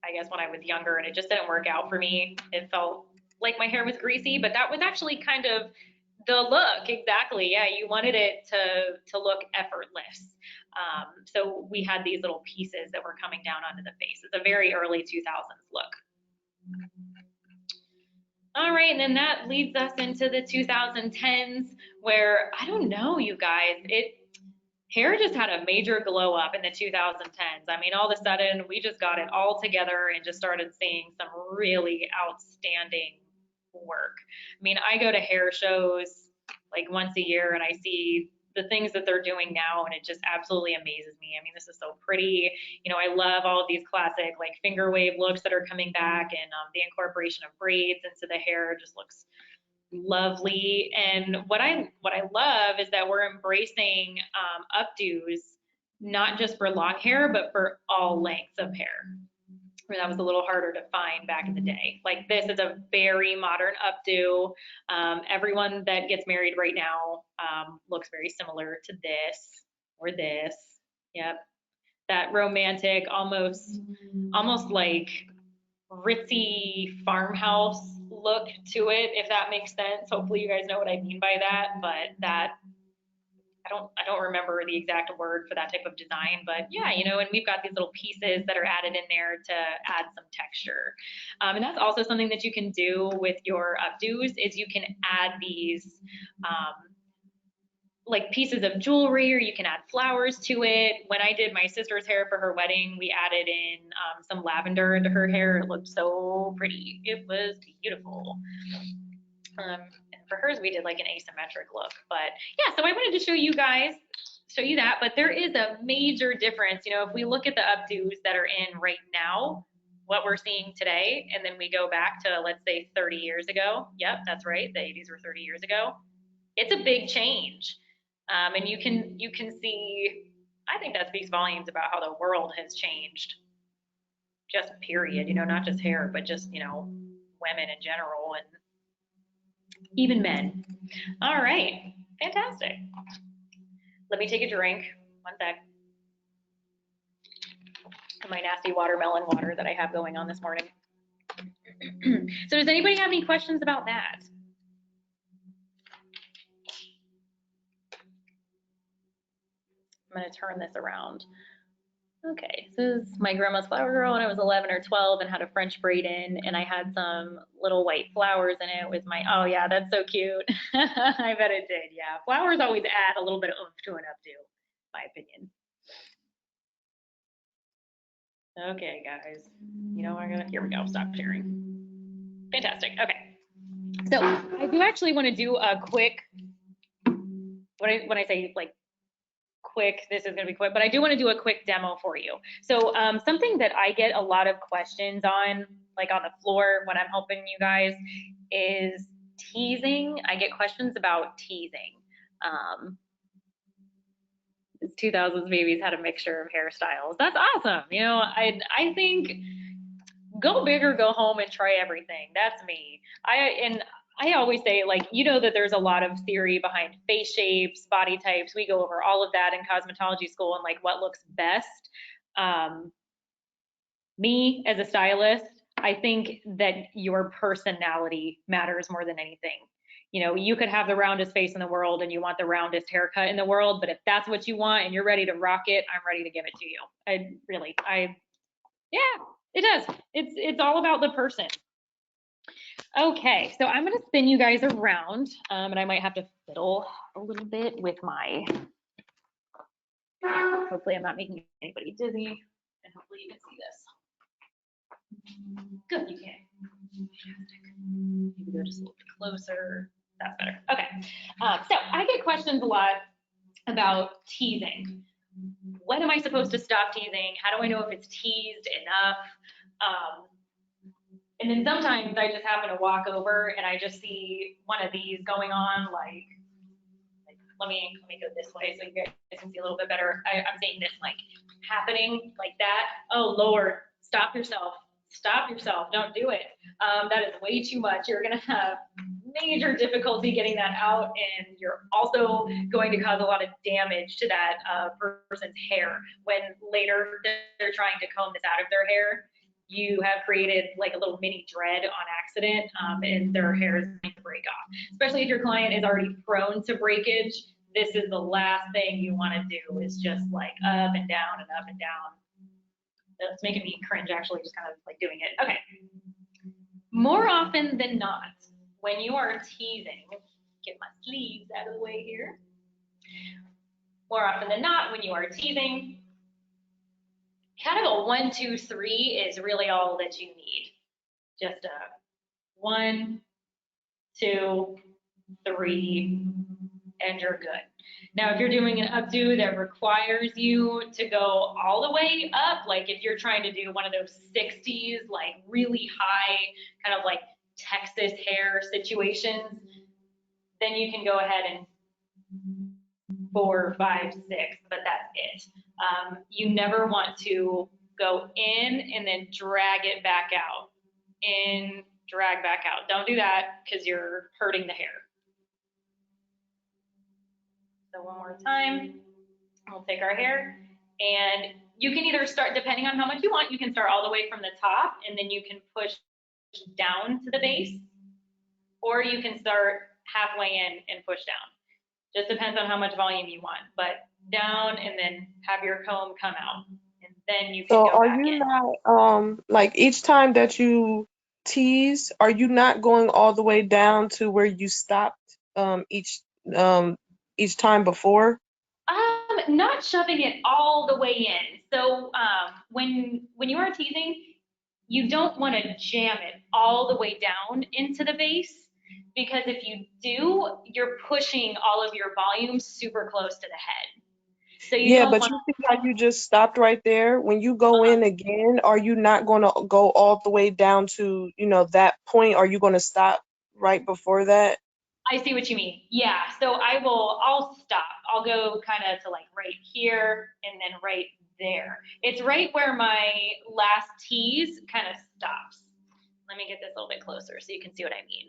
I guess, when I was younger, and it just didn't work out for me. It felt like my hair was greasy, but that was actually kind of the look. Exactly. Yeah, you wanted it to look effortless. So we had these little pieces that were coming down onto the face. It's a very early 2000s look. All right, and then that leads us into the 2010s, where I don't know, you guys, hair just had a major glow up in the 2010s. I mean, all of a sudden, we just got it all together and just started seeing some really outstanding work. I mean, I go to hair shows like once a year and I see the things that they're doing now, and it just absolutely amazes me. I mean, this is so pretty. You know, I love all of these classic like finger wave looks that are coming back, and the incorporation of braids into the hair just looks lovely. And what I love is that we're embracing updos, not just for long hair, but for all lengths of hair. That was a little harder to find back in the day. Like this is a very modern updo. Everyone that gets married right now looks very similar to this or this. Yep, that romantic, almost like ritzy farmhouse look to it, if that makes sense. Hopefully you guys know what I mean by that, but that I don't remember the exact word for that type of design, but yeah, you know, and we've got these little pieces that are added in there to add some texture. And that's also something that you can do with your updos is you can add these like pieces of jewelry, or you can add flowers to it. When I did my sister's hair for her wedding, we added in some lavender into her hair. It looked so pretty. It was beautiful. And for hers, we did like an asymmetric look. But yeah, so I wanted to show you that. But there is a major difference. You know, if we look at the updos that are in right now, what we're seeing today, and then we go back to, let's say, 30 years ago. Yep, that's right. The 80s were 30 years ago. It's a big change. And you can see, I think that speaks volumes about how the world has changed. Just period, you know, not just hair, but just, you know, women in general and even men. All right, fantastic. Let me take a drink. One sec. My nasty watermelon water that I have going on this morning. So does anybody have any questions about that? I'm going to turn this around. Okay, so this is my grandma's flower girl when I was 11 or 12 and had a French braid in, and I had some little white flowers in it with my, oh yeah, that's so cute. I bet it did, yeah. Flowers always add a little bit of oomph to an updo, my opinion. Okay, guys, you know, here we go, stop sharing. Fantastic, okay. So I do actually want to do a quick, when I say like quick, this is going to be quick, but I do want to do a quick demo for you. So something that I get a lot of questions on, like on the floor when I'm helping you guys, is teasing. I get questions about teasing. 2000s babies had a mixture of hairstyles. That's awesome. You know, I think go big or go home and try everything. That's me. I always say, like, you know that there's a lot of theory behind face shapes, body types. We go over all of that in cosmetology school and like what looks best. Me as a stylist, I think that your personality matters more than anything. You know, you could have the roundest face in the world and you want the roundest haircut in the world, but if that's what you want and you're ready to rock it, I'm ready to give it to you. Yeah, it does. It's all about the person. Okay, so I'm gonna spin you guys around, and I might have to fiddle a little bit with my, hopefully I'm not making anybody dizzy, and hopefully you can see this. Good, you can. Maybe go just a little bit closer. That's better. Okay, so I get questions a lot about teasing. When am I supposed to stop teasing? How do I know if it's teased enough? And then sometimes I just happen to walk over and I just see one of these going on, like let me go this way so you guys can see a little bit better. I'm seeing this like happening like that. Oh Lord, stop yourself. Stop yourself. Don't do it. That is way too much. You're gonna have major difficulty getting that out, and you're also going to cause a lot of damage to that person's hair when later they're trying to comb this out of their hair. You have created like a little mini dread on accident, and their hair is going to break off. Especially if your client is already prone to breakage, this is the last thing you want to do is just like up and down and up and down. It's making me cringe actually, just kind of like doing it. Okay. More often than not, when you are teasing, get my sleeves out of the way here. More often than not, when you are teasing, kind of a 1, 2, 3 is really all that you need. Just a 1, 2, 3, and you're good. Now, if you're doing an updo that requires you to go all the way up, like if you're trying to do one of those 60s, like really high, kind of like Texas hair situations, then you can go ahead and 4, 5, 6, but that's it. You never want to go in and then drag it back out. In, drag back out. Don't do that because you're hurting the hair. So one more time, we'll take our hair And you can either start, depending on how much you want, you can start all the way from the top and then you can push down to the base, or you can start halfway in and push down. Just depends on how much volume you want, but down and then have your comb come out, and then you can So go are back you in. not like each time that you tease, are you not going all the way down to where you stopped um each time before? Not shoving it all the way in. So when you are teasing, you don't want to jam it all the way down into the base, because if you do, you're pushing all of your volume super close to the head. So you Yeah, don't but want you see how you just stopped right there? When you go to. in again, are you not going to go all the way down to, that point? Are you going to stop right before that? I see what you mean. Yeah. So I'll stop. I'll go kind of to like right here and then right there. It's right where my last tease kind of stops. Let me get this a little bit closer so you can see what I mean.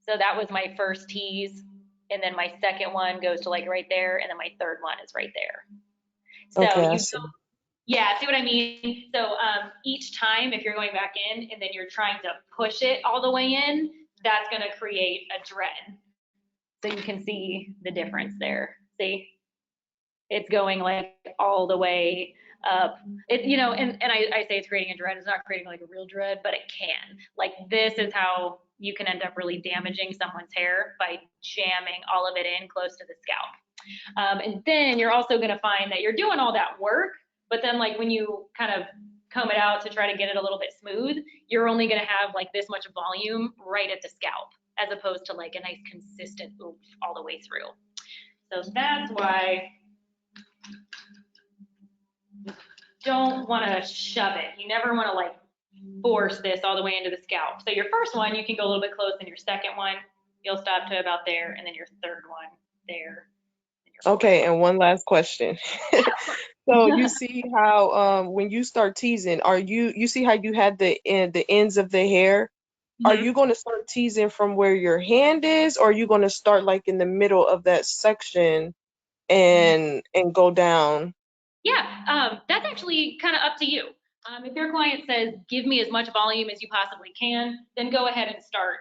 So that was my first tease. And then my second one goes to like right there. And then my third one is right there. So Okay, I you see. don't, yeah, see what I mean? So each time, if you're going back in and then you're trying to push it all the way in, that's going to create a dread. So you can see the difference there. See, it's going like all the way up. And I say it's creating a dread. It's not creating like a real dread, but it can. Like this is how you can end up really damaging someone's hair by jamming all of it in close to the scalp. And then you're also going to find that you're doing all that work, but then like when you kind of comb it out to try to get it a little bit smooth, you're only going to have like this much volume right at the scalp, as opposed to like a nice consistent oomph all the way through. So that's why you don't want to shove it. You never want to like force this all the way into the scalp. So your first one, you can go a little bit close, and your second one, you'll stop to about there, and then your third one there. Okay, and one last question. So you see how when you start teasing, you see how you had the ends of the hair? Are Mhm. you going to start teasing from where your hand is, or are you going to start like in the middle of that section and go down? Yeah, that's actually kind of up to you. If your client says, give me as much volume as you possibly can, then go ahead and start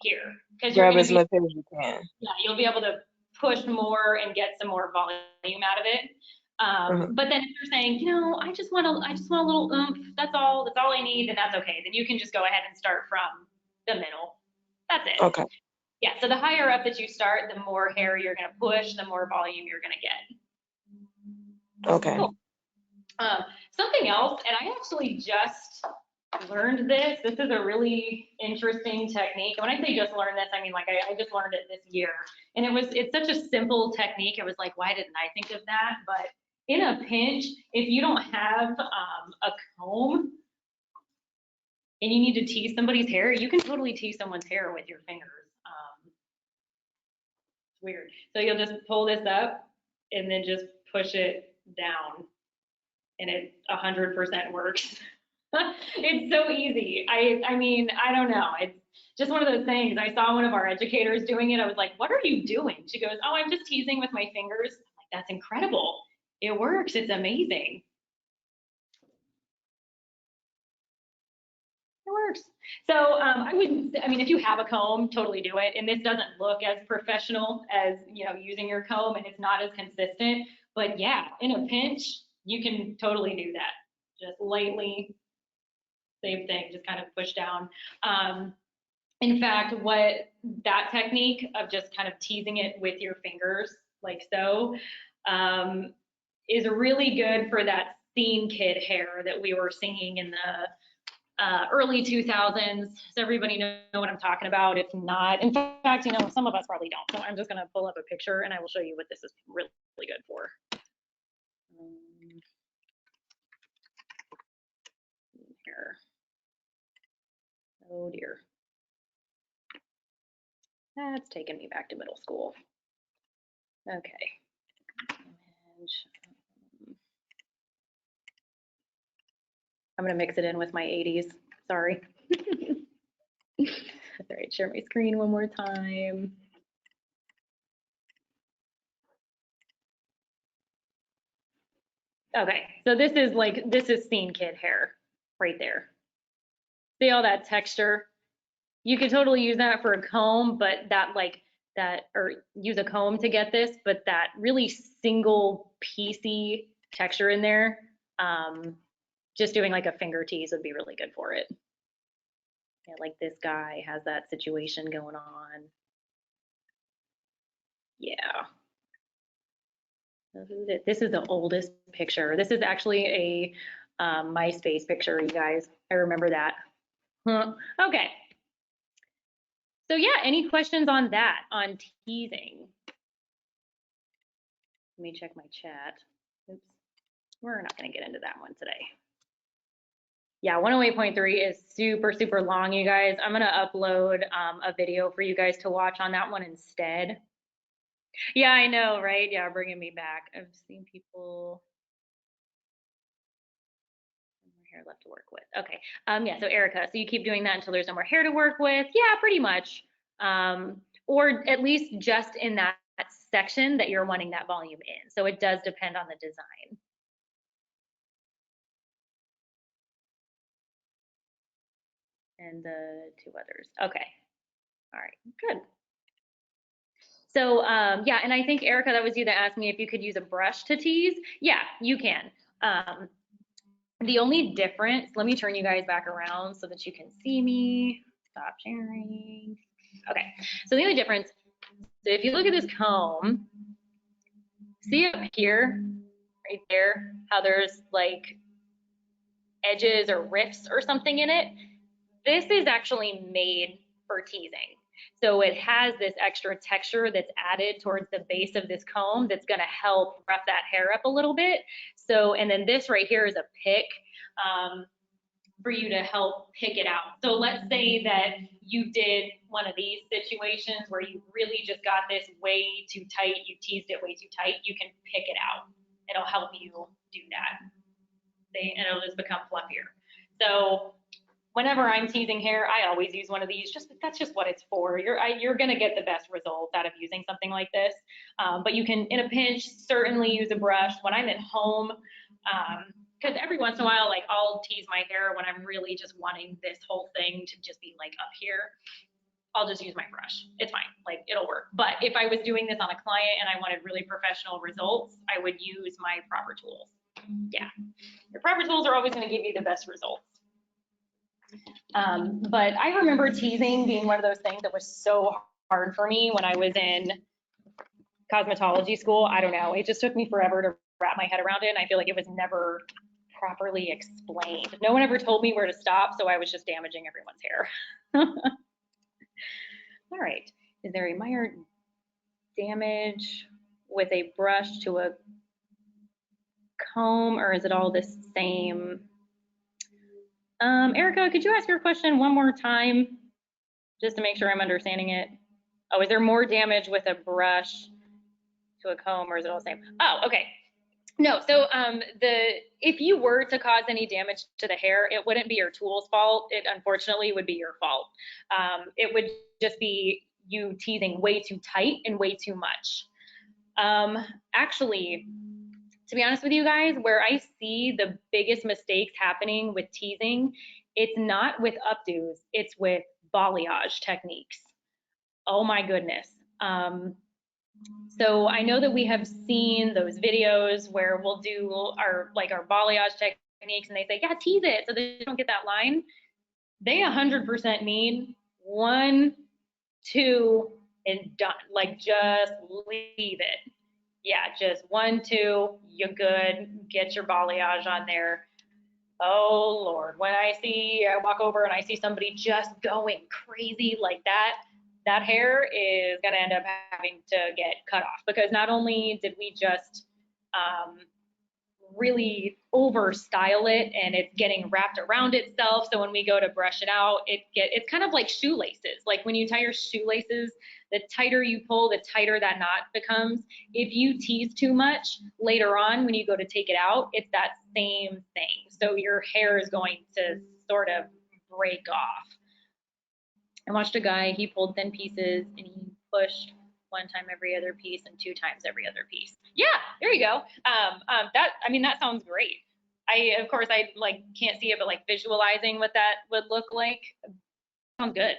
here, because you're Grab going to as be, much as you can. yeah, you'll be able to push more and get some more volume out of it. Mhm. But then if you're saying, I just want a little oomph, that's all I need, then that's okay. Then you can just go ahead and start from the middle. That's it. Okay. Yeah, so the higher up that you start, the more hair you're going to push, the more volume you're going to get. Okay. Cool. Something else, and I actually just learned this. This is a really interesting technique. And when I say just learned this, I mean like I just learned it this year. And it's such a simple technique. It was like, why didn't I think of that? But in a pinch, if you don't have a comb and you need to tease somebody's hair, you can totally tease someone's hair with your fingers. It's weird. So you'll just pull this up and then just push it down, and it 100% works. It's so easy. I mean, I don't know. It's just one of those things. I saw one of our educators doing it. I was like, what are you doing? She goes, oh, I'm just teasing with my fingers. I'm like, that's incredible. It works. It's amazing. It works. So I mean, if you have a comb, totally do it. And this doesn't look as professional as, using your comb, and it's not as consistent. But yeah, in a pinch, you can totally do that. Just lightly, same thing, just kind of push down. In fact, what that technique of just kind of teasing it with your fingers, like so, is really good for that scene kid hair that we were seeing in the early 2000s. Does everybody know what I'm talking about? If not, in fact, some of us probably don't. So I'm just going to pull up a picture and I will show you what this is really, really good for. Here. Oh dear. That's taking me back to middle school. Okay. Image. I'm going to mix it in with my 80s. Sorry. All right, share my screen one more time. Okay, so this is scene kid hair right there. See all that texture? You could totally use that for a comb, but or use a comb to get this, but that really single piecey texture in there, just doing like a finger tease would be really good for it. Yeah, like this guy has that situation going on. Yeah. This is the oldest picture. This is actually a MySpace picture, you guys. I remember that. Okay. So yeah, any questions on that, on teasing? Let me check my chat. Oops. We're not going to get into that one today. Yeah, 108.3 is super, super long, you guys. I'm going to upload a video for you guys to watch on that one instead. Yeah, I know, right? Yeah, bringing me back. I've seen people more hair left to work with. Okay. Yeah, so Erica, so you keep doing that until there's no more hair to work with? Yeah, pretty much. Or at least just in that section that you're wanting that volume in. So it does depend on the design. And the two others. Okay. All right, good. So yeah, and I think Erica, that was you that asked me if you could use a brush to tease. Yeah, you can. The only difference, let me turn you guys back around so that you can see me. Stop sharing. Okay, so the only difference, so if you look at this comb, see up here, right there, how there's like edges or rifts or something in it? This is actually made for teasing. So it has this extra texture that's added towards the base of this comb that's gonna help rough that hair up a little bit. So, and then this right here is a pick for you to help pick it out. So let's say that you did one of these situations where you really just got this way too tight, you teased it way too tight, you can pick it out. It'll help you do that. And it'll just become fluffier. So whenever I'm teasing hair, I always use one of these. That's just what it's for. You're gonna get the best results out of using something like this. But you can, in a pinch, certainly use a brush. When I'm at home, because every once in a while, like I'll tease my hair when I'm really just wanting this whole thing to just be like up here. I'll just use my brush. It's fine, like it'll work. But if I was doing this on a client and I wanted really professional results, I would use my proper tools. Yeah, your proper tools are always gonna give you the best results. But I remember teasing being one of those things that was so hard for me when I was in cosmetology school. I don't know, it just took me forever to wrap my head around it, and I feel like it was never properly explained. No one ever told me where to stop, so I was just damaging everyone's hair. All right, is there a minor damage with a brush to a comb, or is it all the same? Erica, could you ask your question one more time, just to make sure I'm understanding it? Oh, is there more damage with a brush to a comb, or is it all the same? Oh, okay. No, so if you were to cause any damage to the hair, it wouldn't be your tool's fault. It unfortunately would be your fault. It would just be you teasing way too tight and way too much. Actually, to be honest with you guys, where I see the biggest mistakes happening with teasing, it's not with updos, it's with balayage techniques. Oh my goodness. So I know that we have seen those videos where we'll do our balayage techniques and they say, yeah, tease it so they don't get that line. They 100% mean 1, 2, and done. Like just leave it. Yeah, just 1, 2, you're good. Get your balayage on there. Oh Lord, when I walk over and I see somebody just going crazy like that, that hair is gonna end up having to get cut off, because not only did we just really over style it and it's getting wrapped around itself, so when we go to brush it out, it's kind of like shoelaces. Like when you tie your shoelaces, the tighter you pull, the tighter that knot becomes. If you tease too much, later on when you go to take it out, it's that same thing. So your hair is going to sort of break off. I watched a guy, he pulled thin pieces and he pushed 1 time every other piece and 2 times every other piece. Yeah, there you go. That sounds great. Of course, I like can't see it, but like visualizing what that would look like sounds good.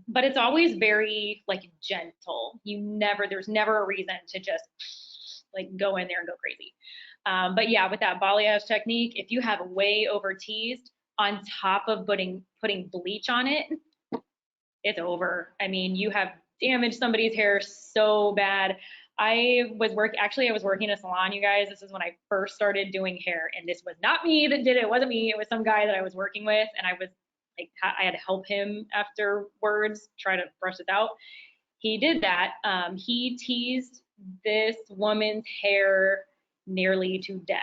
But it's always very like gentle. There's never a reason to just like go in there and go crazy. But yeah, with that balayage technique, if you have way over teased on top of putting bleach on it, it's over. I mean, you have damaged somebody's hair so bad. I was working in a salon, you guys. This is when I first started doing hair, and this was not me that did it. It wasn't me. It was some guy that I was working with, and I had to help him afterwards, try to brush it out. He did that. He teased this woman's hair nearly to death.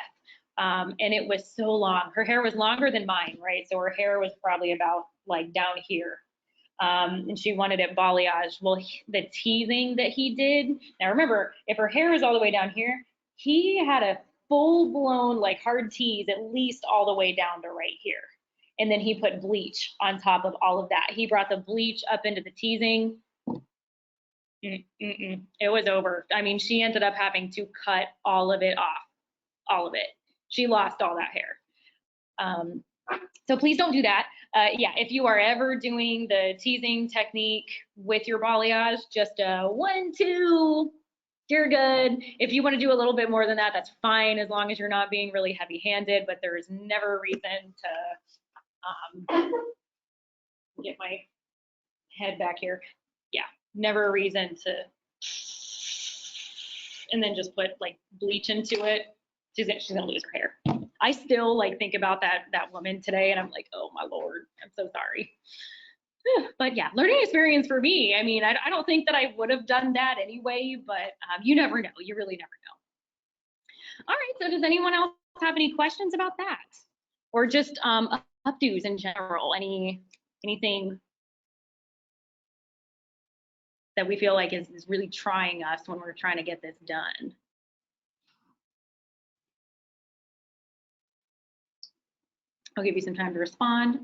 And it was so long. Her hair was longer than mine, right? So her hair was probably about like down here. And she wanted it balayage. Well, the teasing that he did, now remember, if her hair is all the way down here, he had a full blown like hard tease at least all the way down to right here. And then he put bleach on top of all of that. He brought the bleach up into the teasing. It was over. I mean, she ended up having to cut all of it off, all of it. She lost all that hair. So please don't do that. Yeah, if you are ever doing the teasing technique with your balayage, just 1, 2, you're good. If you want to do a little bit more than that, that's fine, as long as you're not being really heavy-handed, but there is never a reason to get my head back here. Yeah, never a reason to, and then just put like bleach into it. She's gonna lose her hair. I still like think about that woman today, and I'm like, oh my Lord, I'm so sorry. But yeah, learning experience for me. I mean, I don't think that I would have done that anyway, but you never know. You really never know. All right, so does anyone else have any questions about that? Or just updos in general? Anything that we feel like is really trying us when we're trying to get this done? I'll give you some time to respond.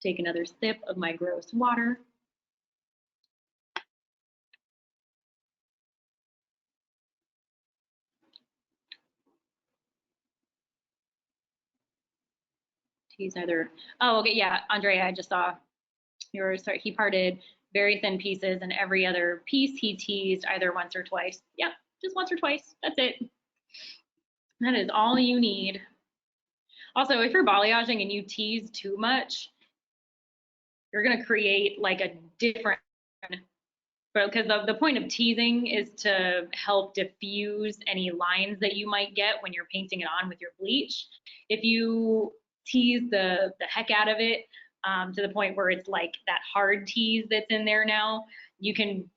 Take another sip of my gross water. Tease either, oh, okay, yeah, Andrea, I just saw he parted very thin pieces, and every other piece he teased either once or twice. Yep, just once or twice, that's it. That is all you need. Also, if you're balayaging and you tease too much, you're gonna create like a different, because the point of teasing is to help diffuse any lines that you might get when you're painting it on with your bleach. If you tease the heck out of it to the point where it's like that hard tease that's in there now, you can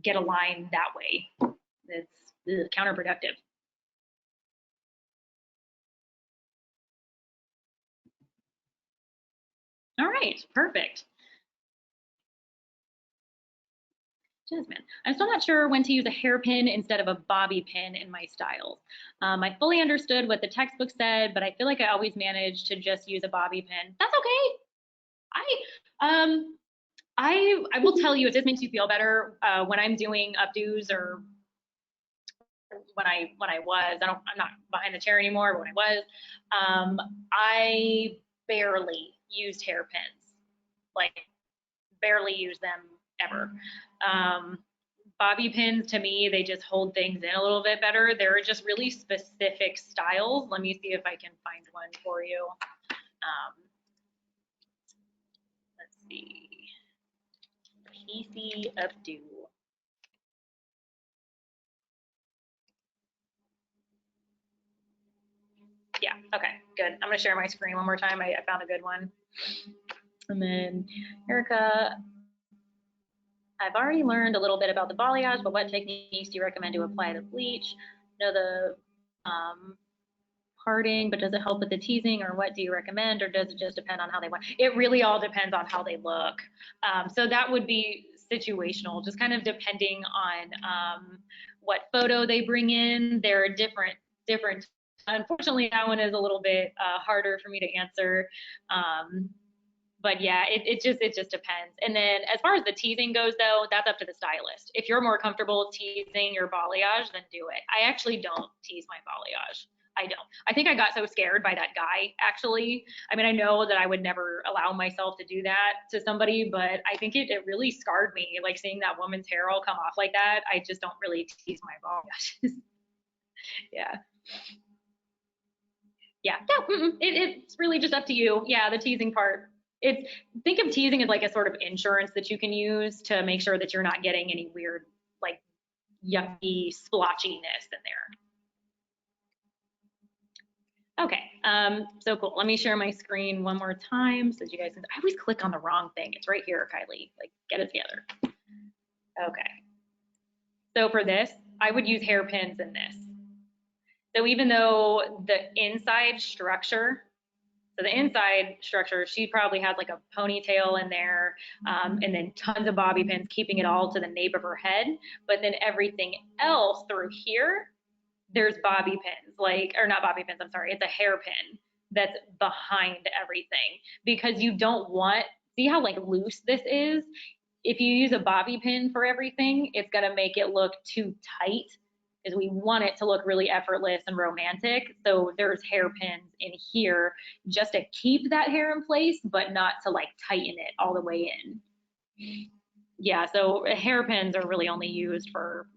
get a line that way. It's counterproductive. All right, perfect. Jasmine, I'm still not sure when to use a hairpin instead of a bobby pin in my styles. I fully understood what the textbook said, but I feel like I always manage to just use a bobby pin. That's okay. I will tell you, if this makes you feel better, when I'm doing updos, or when I was, I'm not behind the chair anymore, but when I was, I barely used hairpins, like barely used them ever. Bobby pins, to me, they just hold things in a little bit better. There are just really specific styles. Let me see if I can find one for you. Let's see. PC updo. Yeah, okay, good. I'm gonna share my screen one more time. I found a good one. And then Erica, I've already learned a little bit about the balayage, but what techniques do you recommend to apply the bleach? Know the parting, but does it help with the teasing, or what do you recommend, or does it just depend on how they want? It really all depends on how they look. So that would be situational, just kind of depending on what photo they bring in. There are different. Unfortunately, that one is a little bit harder for me to answer. But yeah, it just depends. And then as far as the teasing goes though, that's up to the stylist. If you're more comfortable teasing your balayage, then do it. I actually don't tease my balayage. I don't. I think I got so scared by that guy actually. I mean, I know that I would never allow myself to do that to somebody, but I think it really scarred me, like seeing that woman's hair all come off like that. I just don't really tease my balayage. Yeah. Yeah, no, it's really just up to you. Yeah, the teasing part. It's think of teasing as like a sort of insurance that you can use to make sure that you're not getting any weird, like yucky splotchiness in there. Okay, so cool. Let me share my screen one more time so that you guys can. I always click on the wrong thing. It's right here, Kylie. Like, get it together. Okay. So for this, I would use hairpins in this. So even though the inside structure, so the inside structure, she probably has like a ponytail in there, and then tons of bobby pins keeping it all to the nape of her head. But then everything else through here, there's bobby pins, like, or not bobby pins, I'm sorry, it's a hairpin that's behind everything because you don't want, see how like loose this is? If you use a bobby pin for everything, it's gonna make it look too tight because we want it to look really effortless and romantic. So there's hairpins in here just to keep that hair in place, but not to like tighten it all the way in. Yeah, so hairpins are really only used for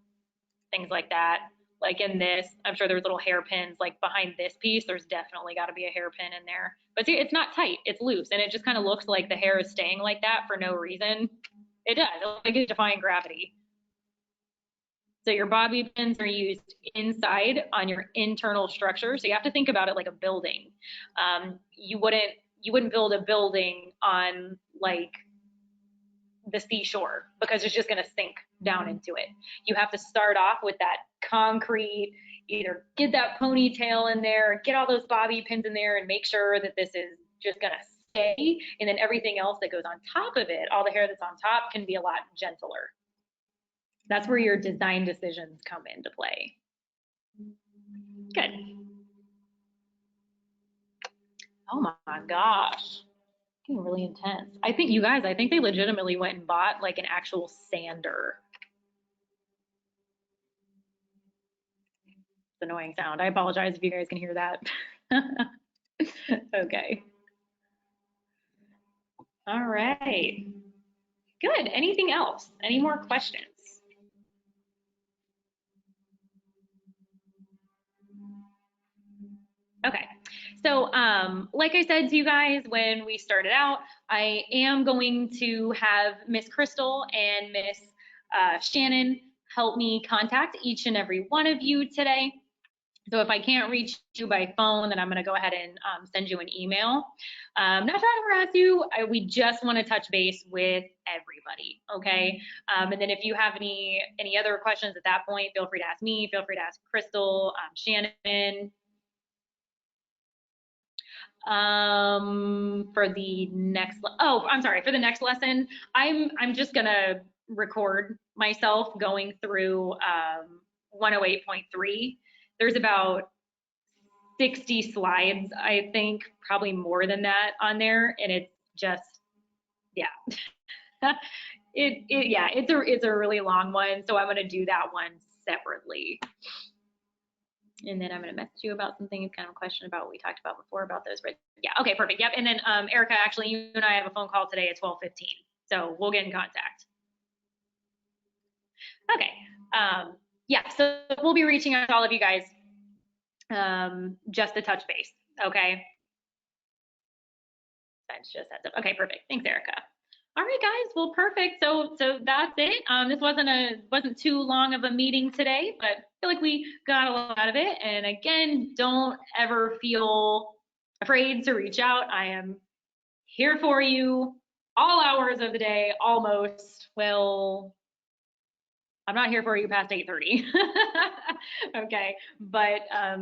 things like that. Like in this, I'm sure there's little hairpins like behind this piece. There's definitely got to be a hairpin in there. But see, it's not tight, it's loose, and it just kind of looks like the hair is staying like that for no reason. It does, it's defying gravity. So your bobby pins are used inside on your internal structure. So you have to think about it like a building. You wouldn't build a building on like the seashore because it's just going to sink down into it. You have to start off with that concrete, either get that ponytail in there, get all those bobby pins in there and make sure that this is just going to stay. And then everything else that goes on top of it, all the hair that's on top can be a lot gentler. That's where your design decisions come into play. Good. Oh my gosh. Getting really intense. I think you guys, I think they legitimately went and bought like an actual sander. It's an annoying sound. I apologize if you guys can hear that. Okay. All right. Good. Anything else? Any more questions? Okay. So, like I said to you guys when we started out, I am going to have Miss Crystal and Miss Shannon help me contact each and every one of you today. So if I can't reach you by phone, then I'm going to go ahead and send you an email. Not trying to harass you. We just want to touch base with everybody, okay? And then if you have any other questions at that point, feel free to ask me. Feel free to ask Crystal, Shannon. For the next, I'm sorry, for the next lesson, I'm just gonna record myself going through 108.3. There's about 60 slides, I think, probably more than that on there, and it's just, yeah. It's a really long one, so I'm gonna do that one separately. And then I'm going to message you about something. It's kind of a question about what we talked about before about those. But yeah, okay, perfect. Yep. And then Erica, actually, you and I have a phone call today at 12:15. So we'll get in contact. Okay. Yeah, so we'll be reaching out to all of you guys just to touch base. Okay. That's just heads up. Okay, perfect. Thanks, Erica. All right, guys. Well, perfect. So that's it. This wasn't too long of a meeting today, but I feel like we got a lot out of it. And again, don't ever feel afraid to reach out. I am here for you all hours of the day, almost. Well, I'm not here for you past 8:30. Okay, but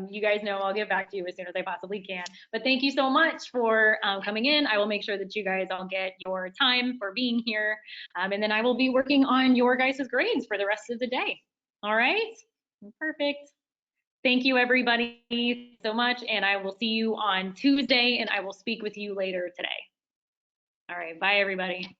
you guys know I'll get back to you as soon as I possibly can. But thank you so much for coming in. I will make sure that you guys all get your time for being here. And then I will be working on your guys' grades for the rest of the day. All right, perfect. Thank you everybody so much, and I will see you on Tuesday, and I will speak with you later today. All right, bye, everybody.